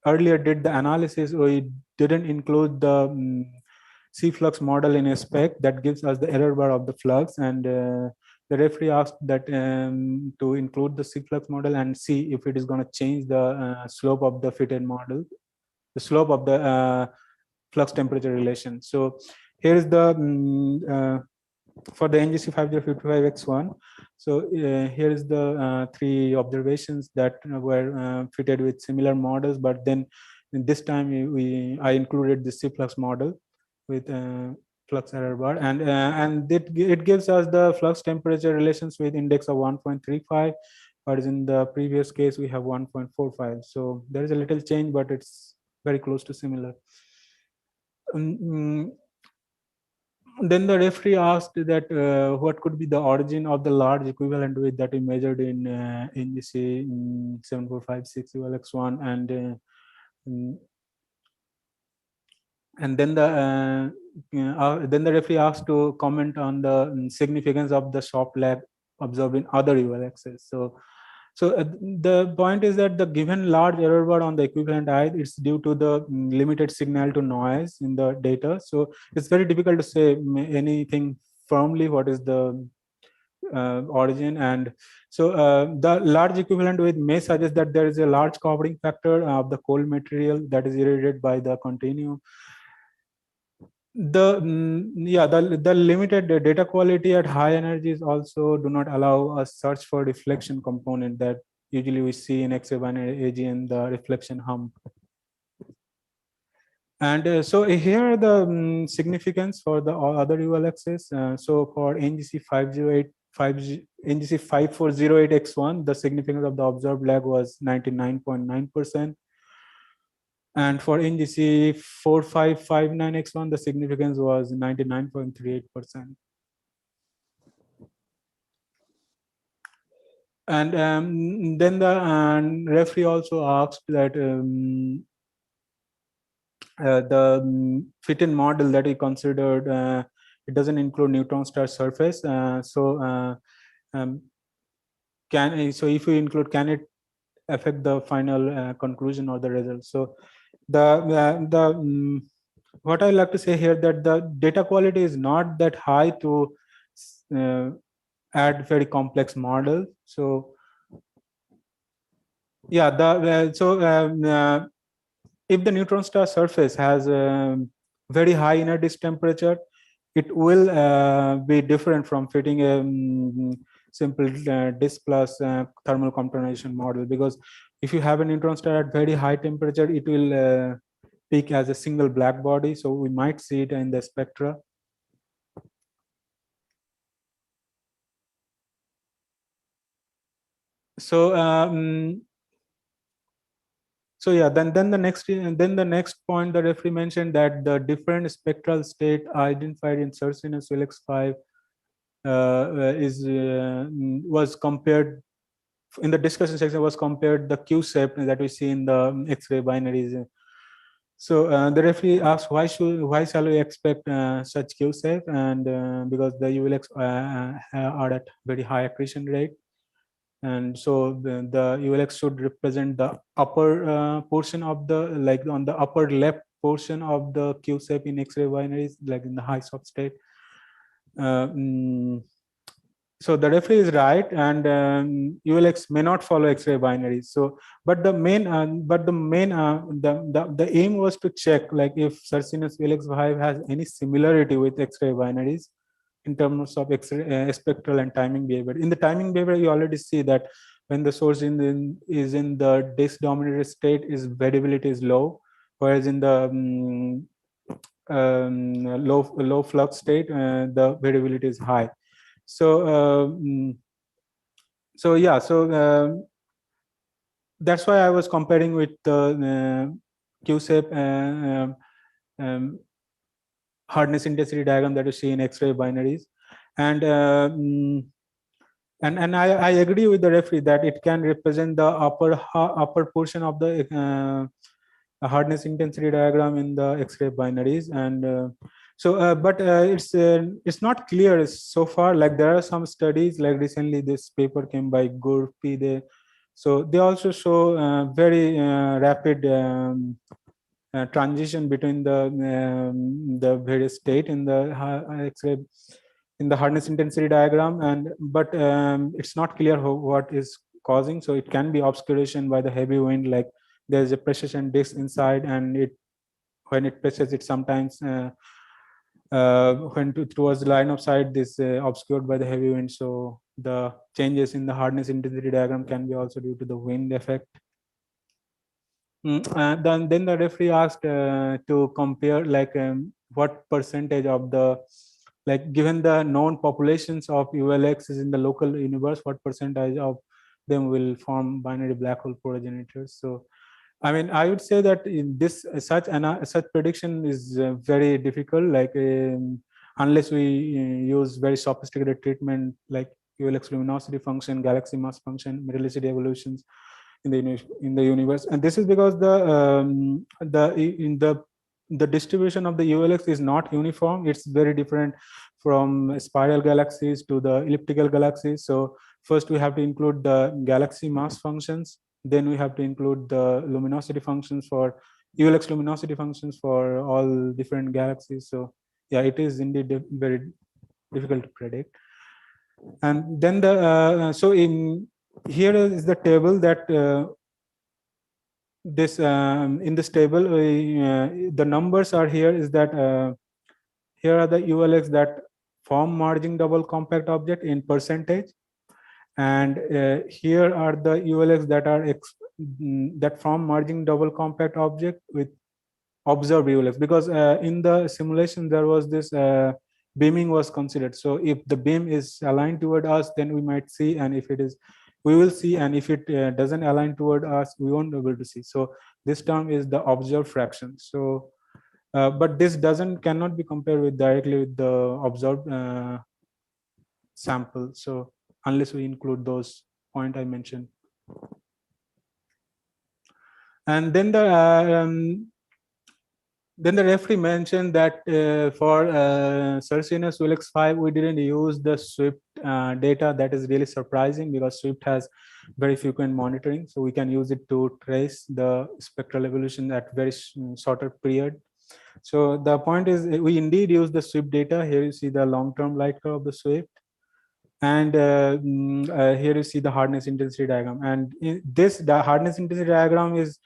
earlier did the analysis, we didn't include the C flux model in a spec that gives us the error bar of the flux, and the referee asked that to include the C flux model and see if it is going to change the slope of the fitted model, the slope of the flux temperature relation. So here is the for the NGC 5055X1. So here is the three observations that were fitted with similar models, but then in this time I included the C flux model with flux error bar, and it gives us the flux temperature relations with index of 1.35, whereas in the previous case we have 1.45. So there is a little change, but it's very close to similar. Then the referee asked that what could be the origin of the large equivalent width that we measured in NGC 7456 ULX1, and then the referee asked to comment on the significance of the soft lag observed in other ULXs. So the point is that the given large error bar on the equivalent eye, it's due to the limited signal to noise in the data. So it's very difficult to say anything firmly what is the origin. And so the large equivalent width may suggest that there is a large covering factor of the cold material that is irradiated by the continuum. The limited data quality at high energies also do not allow us search for reflection component that usually we see in X-ray binary AGN, the reflection hump. And so here are the significance for the other ULXs. So for NGC 5408X1, the significance of the observed lag was 99.9%. And for NGC 4559X1, the significance was 99.38%. And then the referee also asked that the fit-in model that he considered, it doesn't include neutron star surface. So if we include, can it affect the final conclusion or the result? So what I like to say here that the data quality is not that high to add very complex model. So yeah, if the neutron star surface has a very high inner disk temperature, it will be different from fitting a simple disk plus thermal contamination model, because if you have a neutron star at very high temperature, it will peak as a single black body. So we might see it in the spectra. So then the next point the referee mentioned that the different spectral state identified in Circinus ULX5 was compared in the discussion section, was compared the Q-sept that we see in the X-ray binaries. So the referee asks, why shall we expect such Q-safe? And because the ULX are at very high accretion rate, and so the ULX should represent the upper portion of the, like on the upper left portion of the Q-safe in X-ray binaries, like in the high soft state. So the referee is right, and ULX may not follow X-ray binaries. So, but the aim was to check, like, if Sarsinus ULX5 has any similarity with X-ray binaries in terms of X-ray spectral and timing behavior. In the timing behavior, you already see that when the source is in the disk dominated state, is variability is low, whereas in the low flux state, the variability is high. So that's why I was comparing with the Q-shape hardness intensity diagram that you see in X-ray binaries, and I agree with the referee that it can represent the upper portion of the hardness intensity diagram in the X-ray binaries, and but it's not clear so far. Like, there are some studies, like recently this paper came by Gurpi, so they also show very rapid transition between the various state in the X-ray, in the hardness intensity diagram, but it's not clear what is causing. So it can be obscuration by the heavy wind, like there's a precision disk inside, and when it presses, it sometimes towards the line of sight, this obscured by the heavy wind. So the changes in the hardness intensity diagram can be also due to the wind effect. Then the referee asked to compare, like, what percentage of the, like, given the known populations of ULX is in the local universe, what percentage of them will form binary black hole progenitors. So I mean, I would say that in this such prediction is very difficult, like unless we use very sophisticated treatment like ULX luminosity function, galaxy mass function, metallicity evolutions in the universe. And this is because the distribution of the ULX is not uniform. It's very different from spiral galaxies to the elliptical galaxies. So first we have to include the galaxy mass functions, then we have to include the luminosity functions for ULX luminosity functions for all different galaxies. So yeah, it is indeed very difficult to predict. And then so in here is the table that in this table the numbers are here, is that here are the ULX that form merging double compact object in percentage, and here are the ULX that are that form merging double compact object with observed ULX, because in the simulation there was this beaming was considered. So if the beam is aligned toward us, then we might see, and if it is, we will see, and if it doesn't align toward us, we won't be able to see. So this term is the observed fraction. So but this cannot be compared with directly with the observed sample, so unless we include those point I mentioned. And then the referee mentioned that for Sarsinus ULX5, we didn't use the SWIFT data. That is really surprising, because SWIFT has very frequent monitoring, so we can use it to trace the spectral evolution at very shorter period. So the point is, we indeed use the SWIFT data. Here you see the long-term light curve of the SWIFT, and here you see the hardness intensity diagram. And the hardness intensity diagram is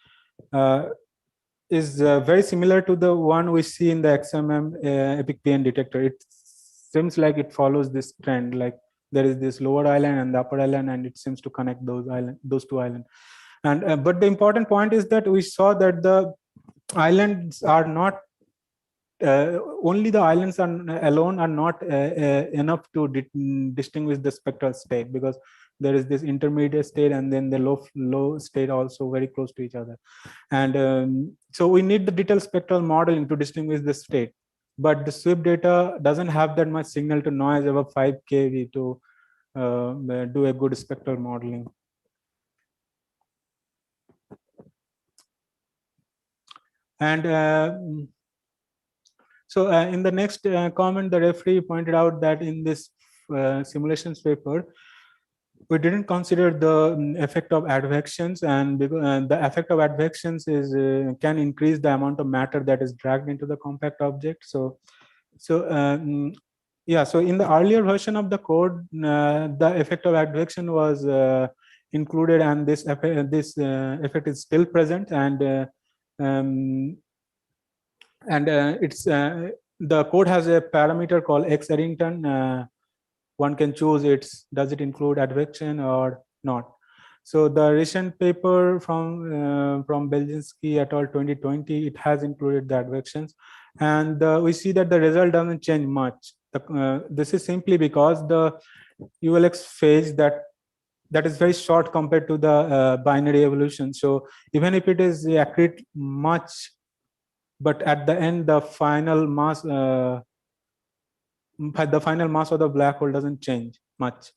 very similar to the one we see in the XMM epic PN detector. It seems like it follows this trend, like there is this lower island and the upper island, and it seems to connect those two islands. And but the important point is that we saw that the islands are not only the islands alone are not enough to distinguish the spectral state, because there is this intermediate state and then the low state also very close to each other. And so we need the detailed spectral modeling to distinguish the state, but the SWIFT data doesn't have that much signal to noise above 5 kV to do a good spectral modeling. And so in the next comment, the referee pointed out that in this simulations paper, we didn't consider the effect of advections, and the effect of advections is can increase the amount of matter that is dragged into the compact object. So yeah, so in the earlier version of the code, the effect of advection was included, and this effect is still present, and it's the code has a parameter called x Eddington. One can choose does it include advection or not. So the recent paper from Belzinski et al. 2020, it has included the advections, and we see that the result doesn't change much. This is simply because the ULX phase that is very short compared to the binary evolution. So even if it is accurate much, but at the end the final mass of the black hole doesn't change much.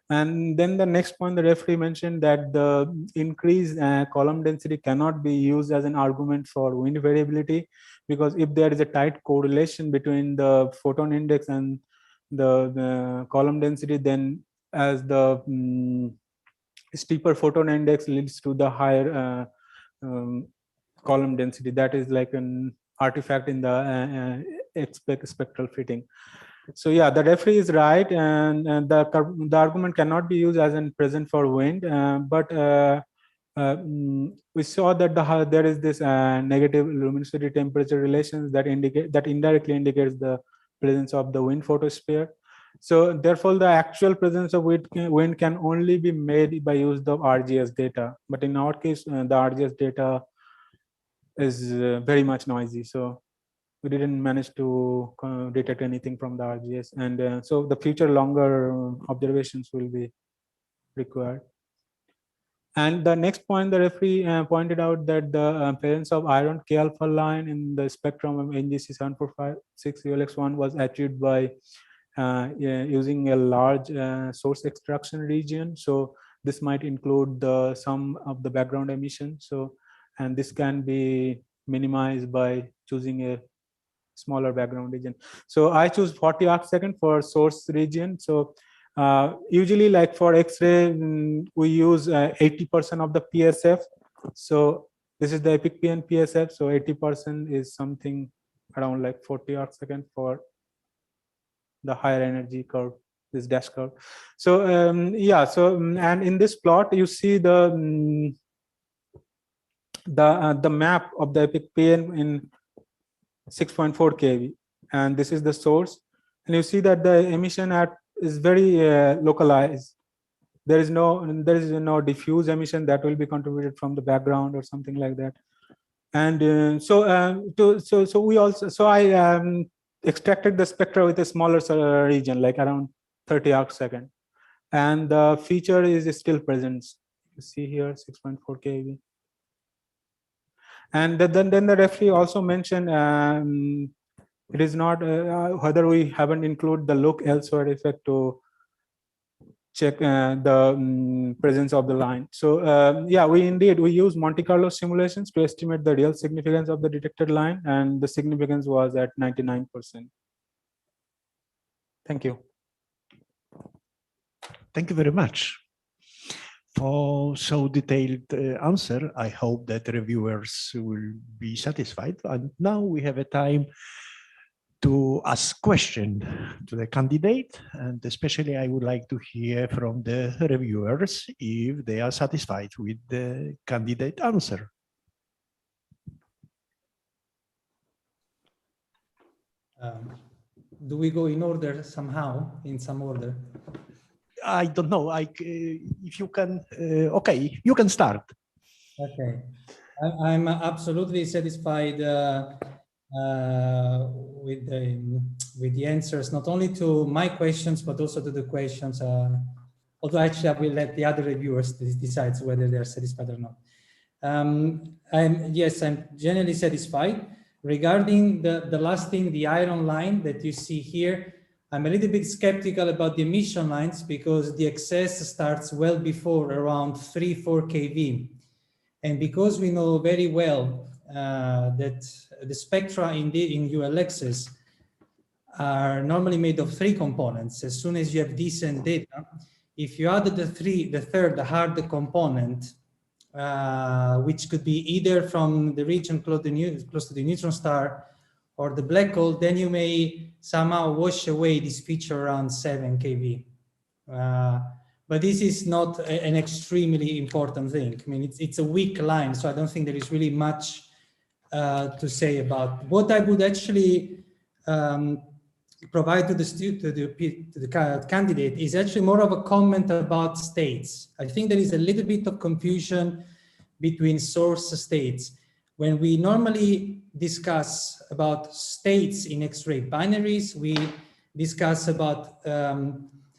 And then the next point, the referee mentioned that the increased column density cannot be used as an argument for wind variability, because if there is a tight correlation between the photon index and the column density, then as the steeper photon index leads to the higher column density. That is like an artifact in the spectral fitting. So yeah, the referee is right, and the argument cannot be used as in present for wind, but we saw that there is this negative luminosity temperature relations that indirectly indicates the presence of the wind photosphere. So therefore, the actual presence of wind can only be made by use of RGS data. But in our case, the RGS data is very much noisy, so we didn't manage to detect anything from the RGS, and so the future longer observations will be required. And the next point, the referee pointed out that the presence of iron K alpha line in the spectrum of NGC 7456 ULX1 was achieved by using a large source extraction region. So this might include some of the background emission. So, and this can be minimized by choosing a smaller background region. So I choose 40 arcsecond for source region. So usually, like for X-ray, we use 80% of the PSF. So this is the epic PN PSF. So 80% is something around like 40 arcsecond for the higher energy curve, this dash curve. So yeah, so and in this plot you see the map of the epic PN in 6.4 kV, and this is the source, and you see that the emission is very localized. There is no diffuse emission that will be contributed from the background or something like that. And so I extracted the spectra with a smaller region, like around 30 arcsecond, and the feature is still present. You see here 6.4 kV. And then the referee also mentioned it is not whether we haven't included the look elsewhere effect to check the presence of the line. So yeah, we use Monte Carlo simulations to estimate the real significance of the detected line, and the significance was at 99%. Thank you. Thank you very much for so detailed answer. I hope that reviewers will be satisfied. And now we have a time to ask question to the candidate, and especially I would like to hear from the reviewers if they are satisfied with the candidate answer. Do we go in order somehow, in some order? I don't know. If you can, okay, you can start. Okay, I'm absolutely satisfied with the answers, not only to my questions but also to the questions. Although actually, I will let the other reviewers decide whether they are satisfied or not. Yes, I'm generally satisfied. Regarding the last thing, the iron line that you see here, I'm a little bit skeptical about the emission lines because the excess starts well before around 3-4 kV. And because we know very well that the spectra in ULXs are normally made of 3 components, as soon as you have decent data, if you add the third, the hard component, which could be either from the region close to the neutron star or the black hole, then you may somehow wash away this feature around 7 keV. But this is not an extremely important thing. I mean, it's a weak line, so I don't think there is really much to say about. What I would actually provide to the candidate is actually more of a comment about states. I think there is a little bit of confusion between source states. When we normally discuss about states in X-ray binaries, we discuss about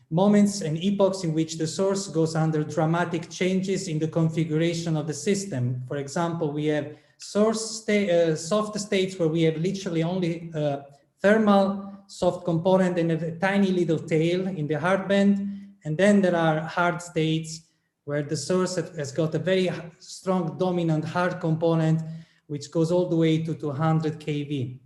moments and epochs in which the source goes under dramatic changes in the configuration of the system. For example, we have soft states where we have literally only thermal soft component and a tiny little tail in the hard band. And then there are hard states where the source has got a very strong dominant hard component, which goes all the way to 200 keV.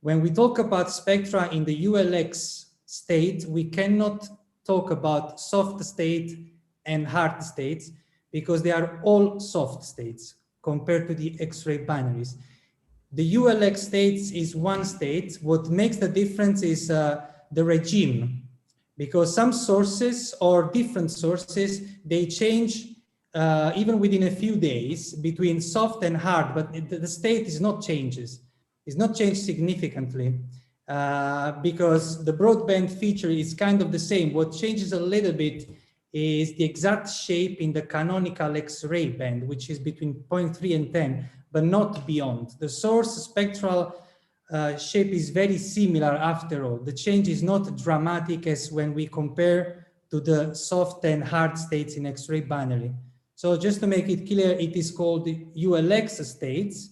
When we talk about spectra in the ULX state, we cannot talk about soft state and hard states because they are all soft states compared to the X-ray binaries. The ULX states is one state. What makes the difference is the regime, because some sources or different sources, they change even within a few days between soft and hard, but the state is not changes. It's not changed significantly because the broadband feature is kind of the same. What changes a little bit is the exact shape in the canonical X-ray band, which is between 0.3 and 10, but not beyond. The source spectral shape is very similar after all. The change is not dramatic as when we compare to the soft and hard states in X-ray binary. So just to make it clear, it is called the ULX states,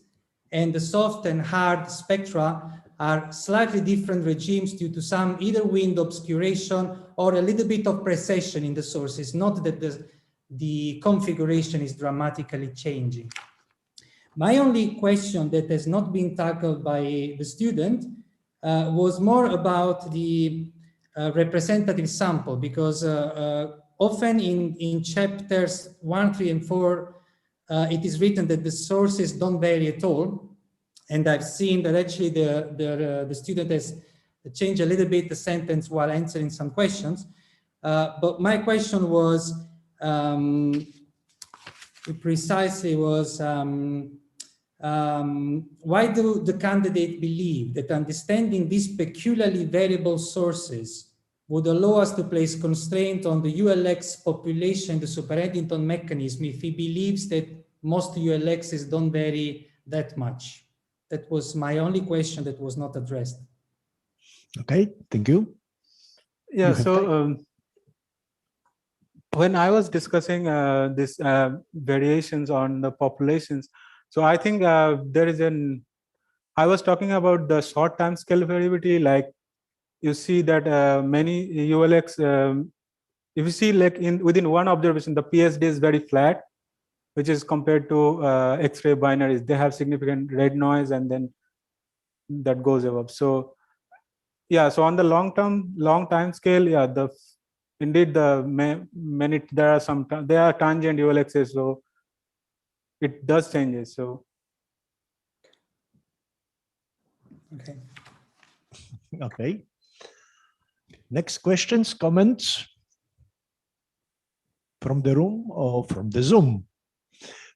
and the soft and hard spectra are slightly different regimes due to some either wind obscuration or a little bit of precession in the sources, not that the configuration is dramatically changing. My only question that has not been tackled by the student was more about the representative sample, because often in chapters 1, 3, and 4, it is written that the sources don't vary at all. And I've seen that actually the student has changed a little bit the sentence while answering some questions. But my question was, precisely was, why do the candidate believe that understanding these peculiarly variable sources would allow us to place constraint on the ULX population, the super Eddington mechanism, if he believes that most ULXs don't vary that much? That was my only question that was not addressed. Okay, thank you. Yeah, so when I was discussing this variations on the populations, so I think there is I was talking about the short time scale variability. Like you see that many ULX, if you see like within one observation, the PhD is very flat, which is compared to X-ray binaries. They have significant red noise and then that goes above. So yeah, so on the long time scale, yeah, indeed there are tangent ULXs, so it does changes. So okay. Next questions, comments from the room or from the Zoom?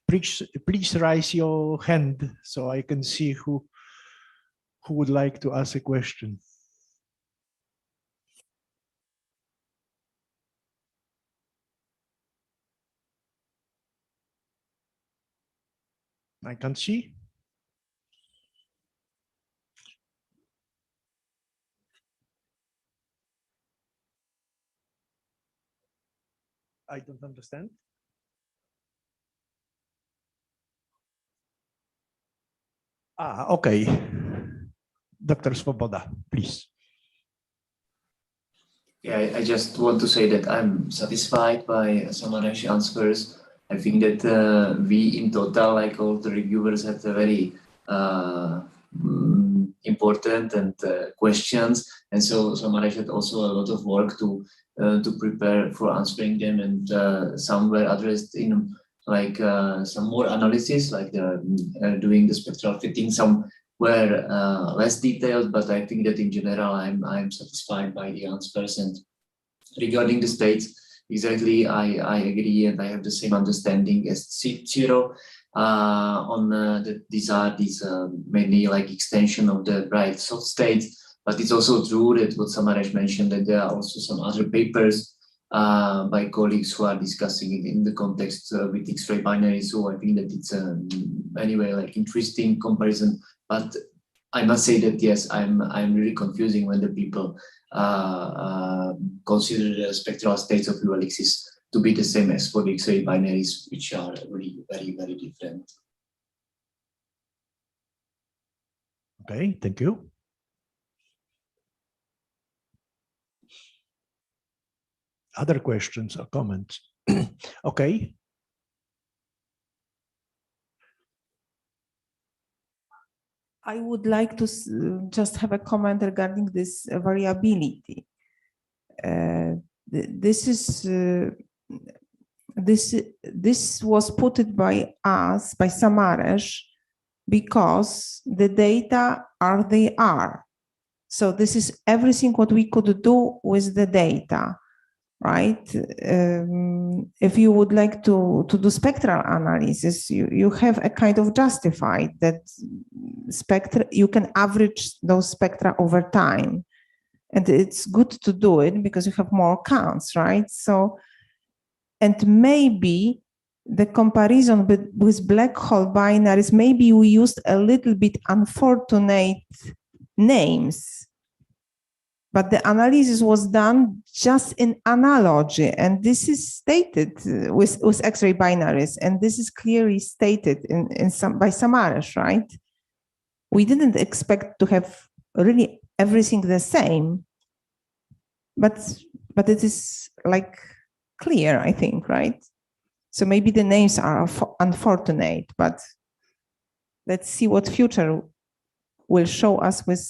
Please raise your hand so I can see who would like to ask a question. I can see. I don't understand. Okay. Dr. Svoboda, please. Yeah, I just want to say that I'm satisfied by Samanesh answers. I think that we in total, like all the reviewers, had a very important and questions, and so Marek had also a lot of work to prepare for answering them, and some were addressed in like some more analysis, like doing the spectral fitting. Some were less detailed, but I think that in general I'm satisfied by the answers. And regarding the states, exactly, I agree, and I have the same understanding as Ciro on that these are mainly like extension of the bright soft states. But it's also true that what Samaresh mentioned, that there are also some other papers by colleagues who are discussing it in the context with X-ray binaries. So I think that it's anyway like interesting comparison. But I must say that yes, I'm really confusing when the people consider the spectral states of UV ellipses to be the same as for the X-ray binaries, which are really very, very different. Okay, thank you. Other questions or comments? Okay. I would like to just have a comment regarding this variability. This was put by us, by Samaresh, because the data are they are. So this is everything what we could do with the data, right? If you would like to do spectral analysis, you have a kind of justified that spectra, you can average those spectra over time. And it's good to do it because you have more counts, right? So, and maybe the comparison with black hole binaries, maybe we used a little bit unfortunate names, but the analysis was done just in analogy, and this is stated with X-ray binaries, and this is clearly stated by Samaresh, right? We didn't expect to have really everything the same, but it is like clear, I think, right? So maybe the names are unfortunate, but let's see what future will show us with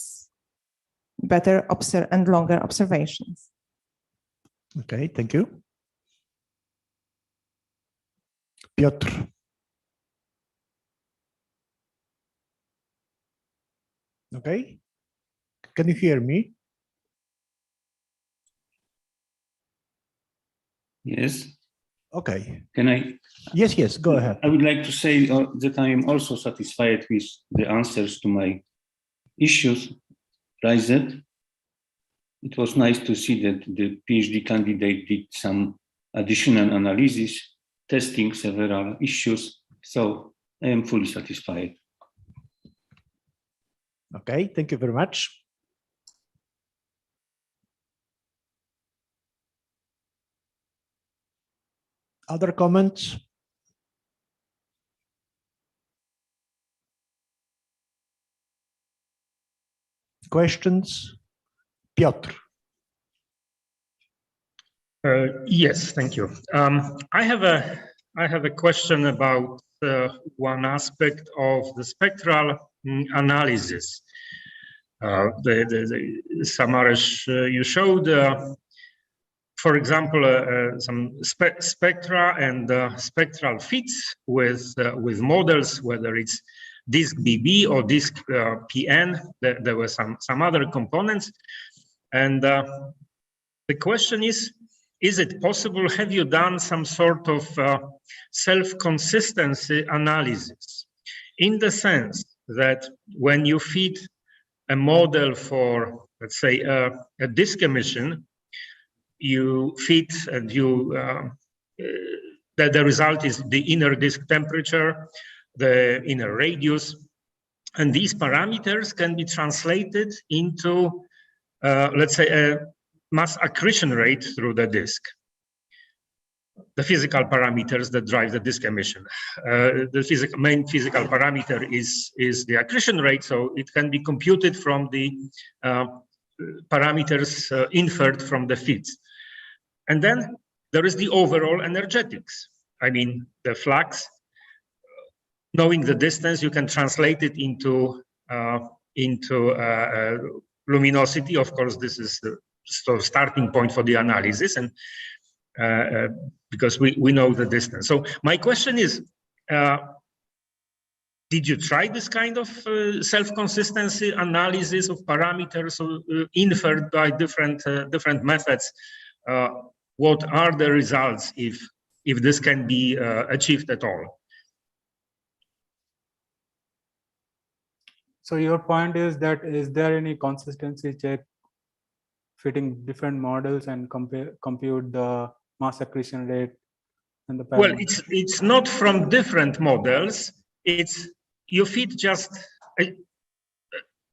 better and longer observations. Okay, thank you. Piotr. Okay, can you hear me? Yes. Okay. Can I? Yes, go ahead. I would like to say that I am also satisfied with the answers to my issues raised. It was nice to see that the PhD candidate did some additional analysis, testing several issues. So I am fully satisfied. Okay, thank you very much. Other comments? Questions? Piotr. Yes, thank you. I have a question about one aspect of the spectral analysis. The Samaresh, you showed, for example, some spectra and spectral fits with models, whether it's disk BB or disk PN. There were some other components, and the question is it possible? Have you done some sort of self-consistency analysis, in the sense that when you feed a model for, let's say, a disk emission, you feed and the result is the inner disk temperature, the inner radius, and these parameters can be translated into, let's say, a mass accretion rate through the disk, the physical parameters that drive the disk emission. The main physical parameter is the accretion rate, so it can be computed from the parameters inferred from the feeds. And then there is the overall energetics. I mean, the flux. Knowing the distance, you can translate it into luminosity. Of course, this is the starting point for the analysis, and because we know the distance. So my question is, did you try this kind of self-consistency analysis of parameters inferred by different methods? What are the results if this can be achieved at all? So your point is that is there any consistency check fitting different models and compute the mass accretion rate and the Well, parameters? it's not from different models. It's you fit just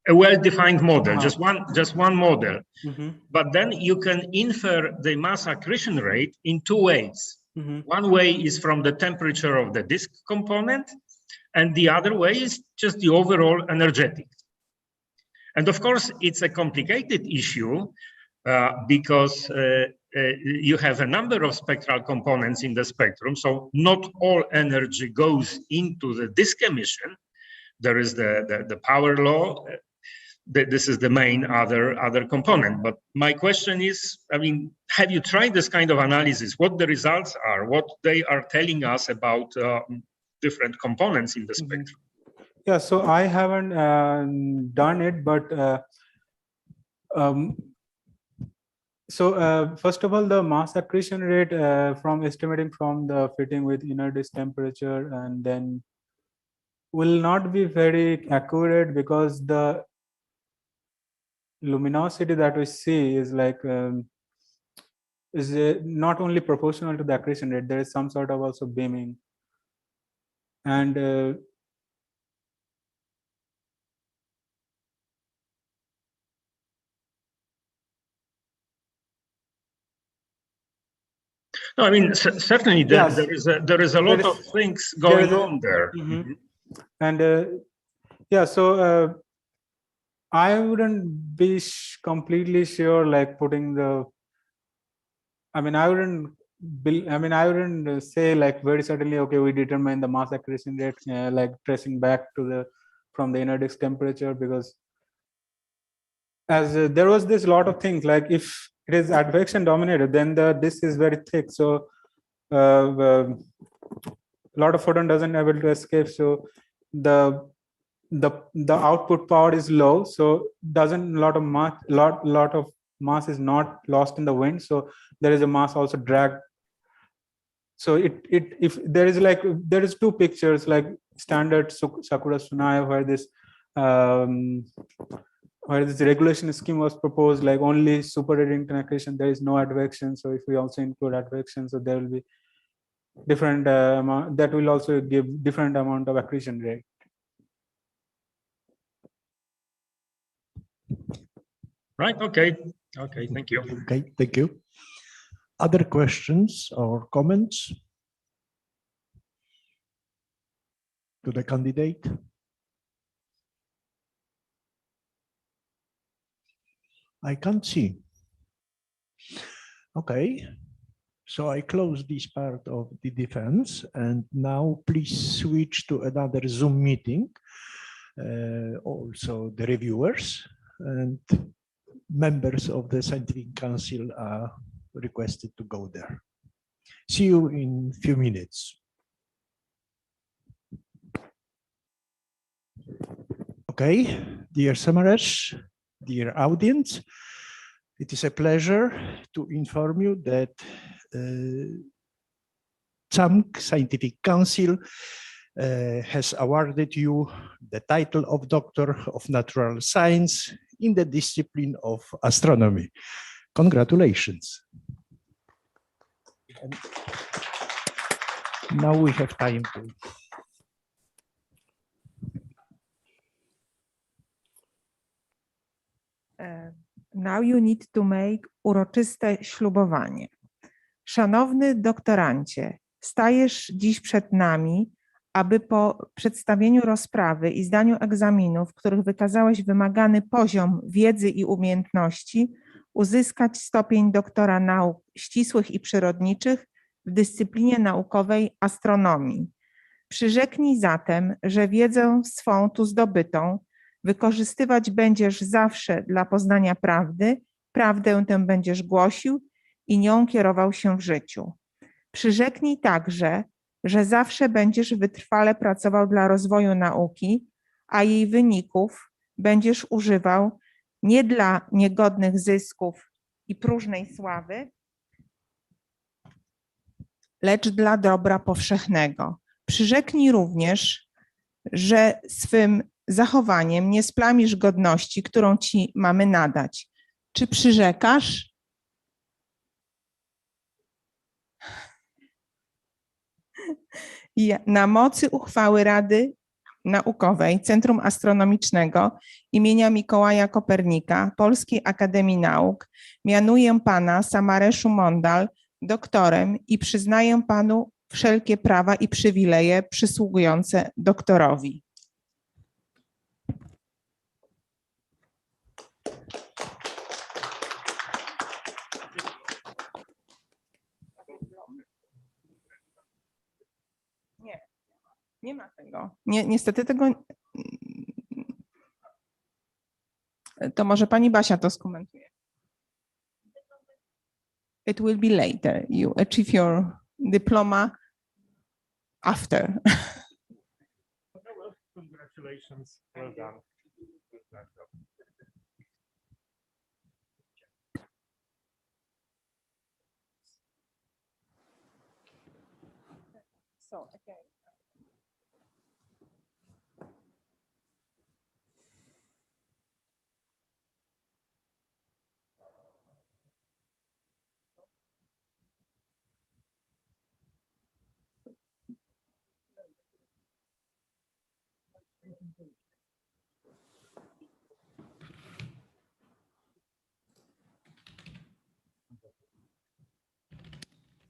a well-defined model, just one model. But then you can infer the mass accretion rate in two ways. One way is from the temperature of the disk component, and the other way is just the overall energetic. And of course, it's a complicated issue because you have a number of spectral components in the spectrum. So not all energy goes into the disk emission. There is the power law. This is the main other component. But my question is, I mean, have you tried this kind of analysis? What the results are, what they are telling us about different components in the spectrum? Yeah, so I haven't done it, but first of all, the mass accretion rate from estimating from the fitting with inner disk temperature and then will not be very accurate because the luminosity that we see is like is not only proportional to the accretion rate. There is some sort of also beaming, and no, I mean certainly yes, there is a lot of things going on there. And yeah, so I wouldn't be completely sure, like putting the. I mean, I wouldn't say like very certainly. Okay, we determine the mass accretion rate, like tracing back to from the inner disk temperature, because as there was this lot of things like if it is advection dominated, then the disk is very thick, so a lot of photon doesn't able to escape. So the output power is low, so doesn't lot of mass is not lost in the wind, so there is a mass also drag. So if there is two pictures like standard Sakura Tsunaya where this regulation scheme was proposed, like only super Eddington accretion, there is no advection. So if we also include advection, so there will be different amount, that will also give different amount of accretion rate. Right. Okay. Thank you. Okay. Thank you. Other questions or comments to the candidate? I can't see. Okay. So I close this part of the defense, and now please switch to another Zoom meeting. Also the reviewers and members of the Scientific Council are requested to go there. See you in a few minutes. Okay, dear Samaresh, dear audience, it is a pleasure to inform you that SAMC Scientific Council has awarded you the title of Doctor of Natural Science in the discipline of astronomy. Congratulations. And now we have time to. Now you need to make uroczyste ślubowanie. Szanowny doktorancie, stajesz dziś przed nami, aby po przedstawieniu rozprawy i zdaniu egzaminów, w których wykazałeś wymagany poziom wiedzy i umiejętności, uzyskać stopień doktora nauk ścisłych i przyrodniczych w dyscyplinie naukowej astronomii. Przyrzeknij zatem, że wiedzę swą tu zdobytą wykorzystywać będziesz zawsze dla poznania prawdy, prawdę tę będziesz głosił i nią kierował się w życiu. Przyrzeknij także, że zawsze będziesz wytrwale pracował dla rozwoju nauki, a jej wyników będziesz używał nie dla niegodnych zysków i próżnej sławy, lecz dla dobra powszechnego. Przyrzeknij również, że swym zachowaniem nie splamisz godności, którą ci mamy nadać. Czy przyrzekasz? Na mocy uchwały Rady Naukowej Centrum Astronomicznego imienia Mikołaja Kopernika Polskiej Akademii Nauk mianuję pana Samareszu Mondal doktorem i przyznaję panu wszelkie prawa i przywileje przysługujące doktorowi. Nie ma tego. Niestety tego. To może pani Basia to skomentuje. It will be later. You achieve your diploma after. Congratulations. Well done. So, okay.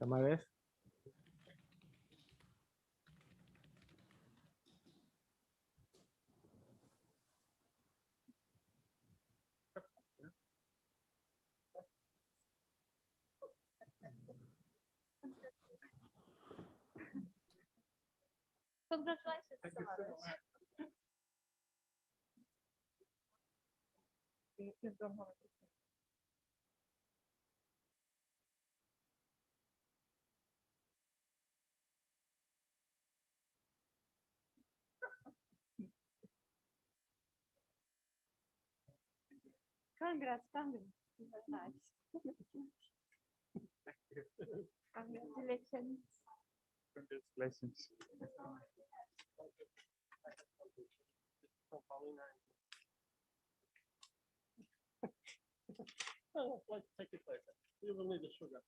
Samares? Congratulations. Thank you so much. Congrats, nice. Congratulations. Congratulations. Oh, let's take it later. You will need the sugar.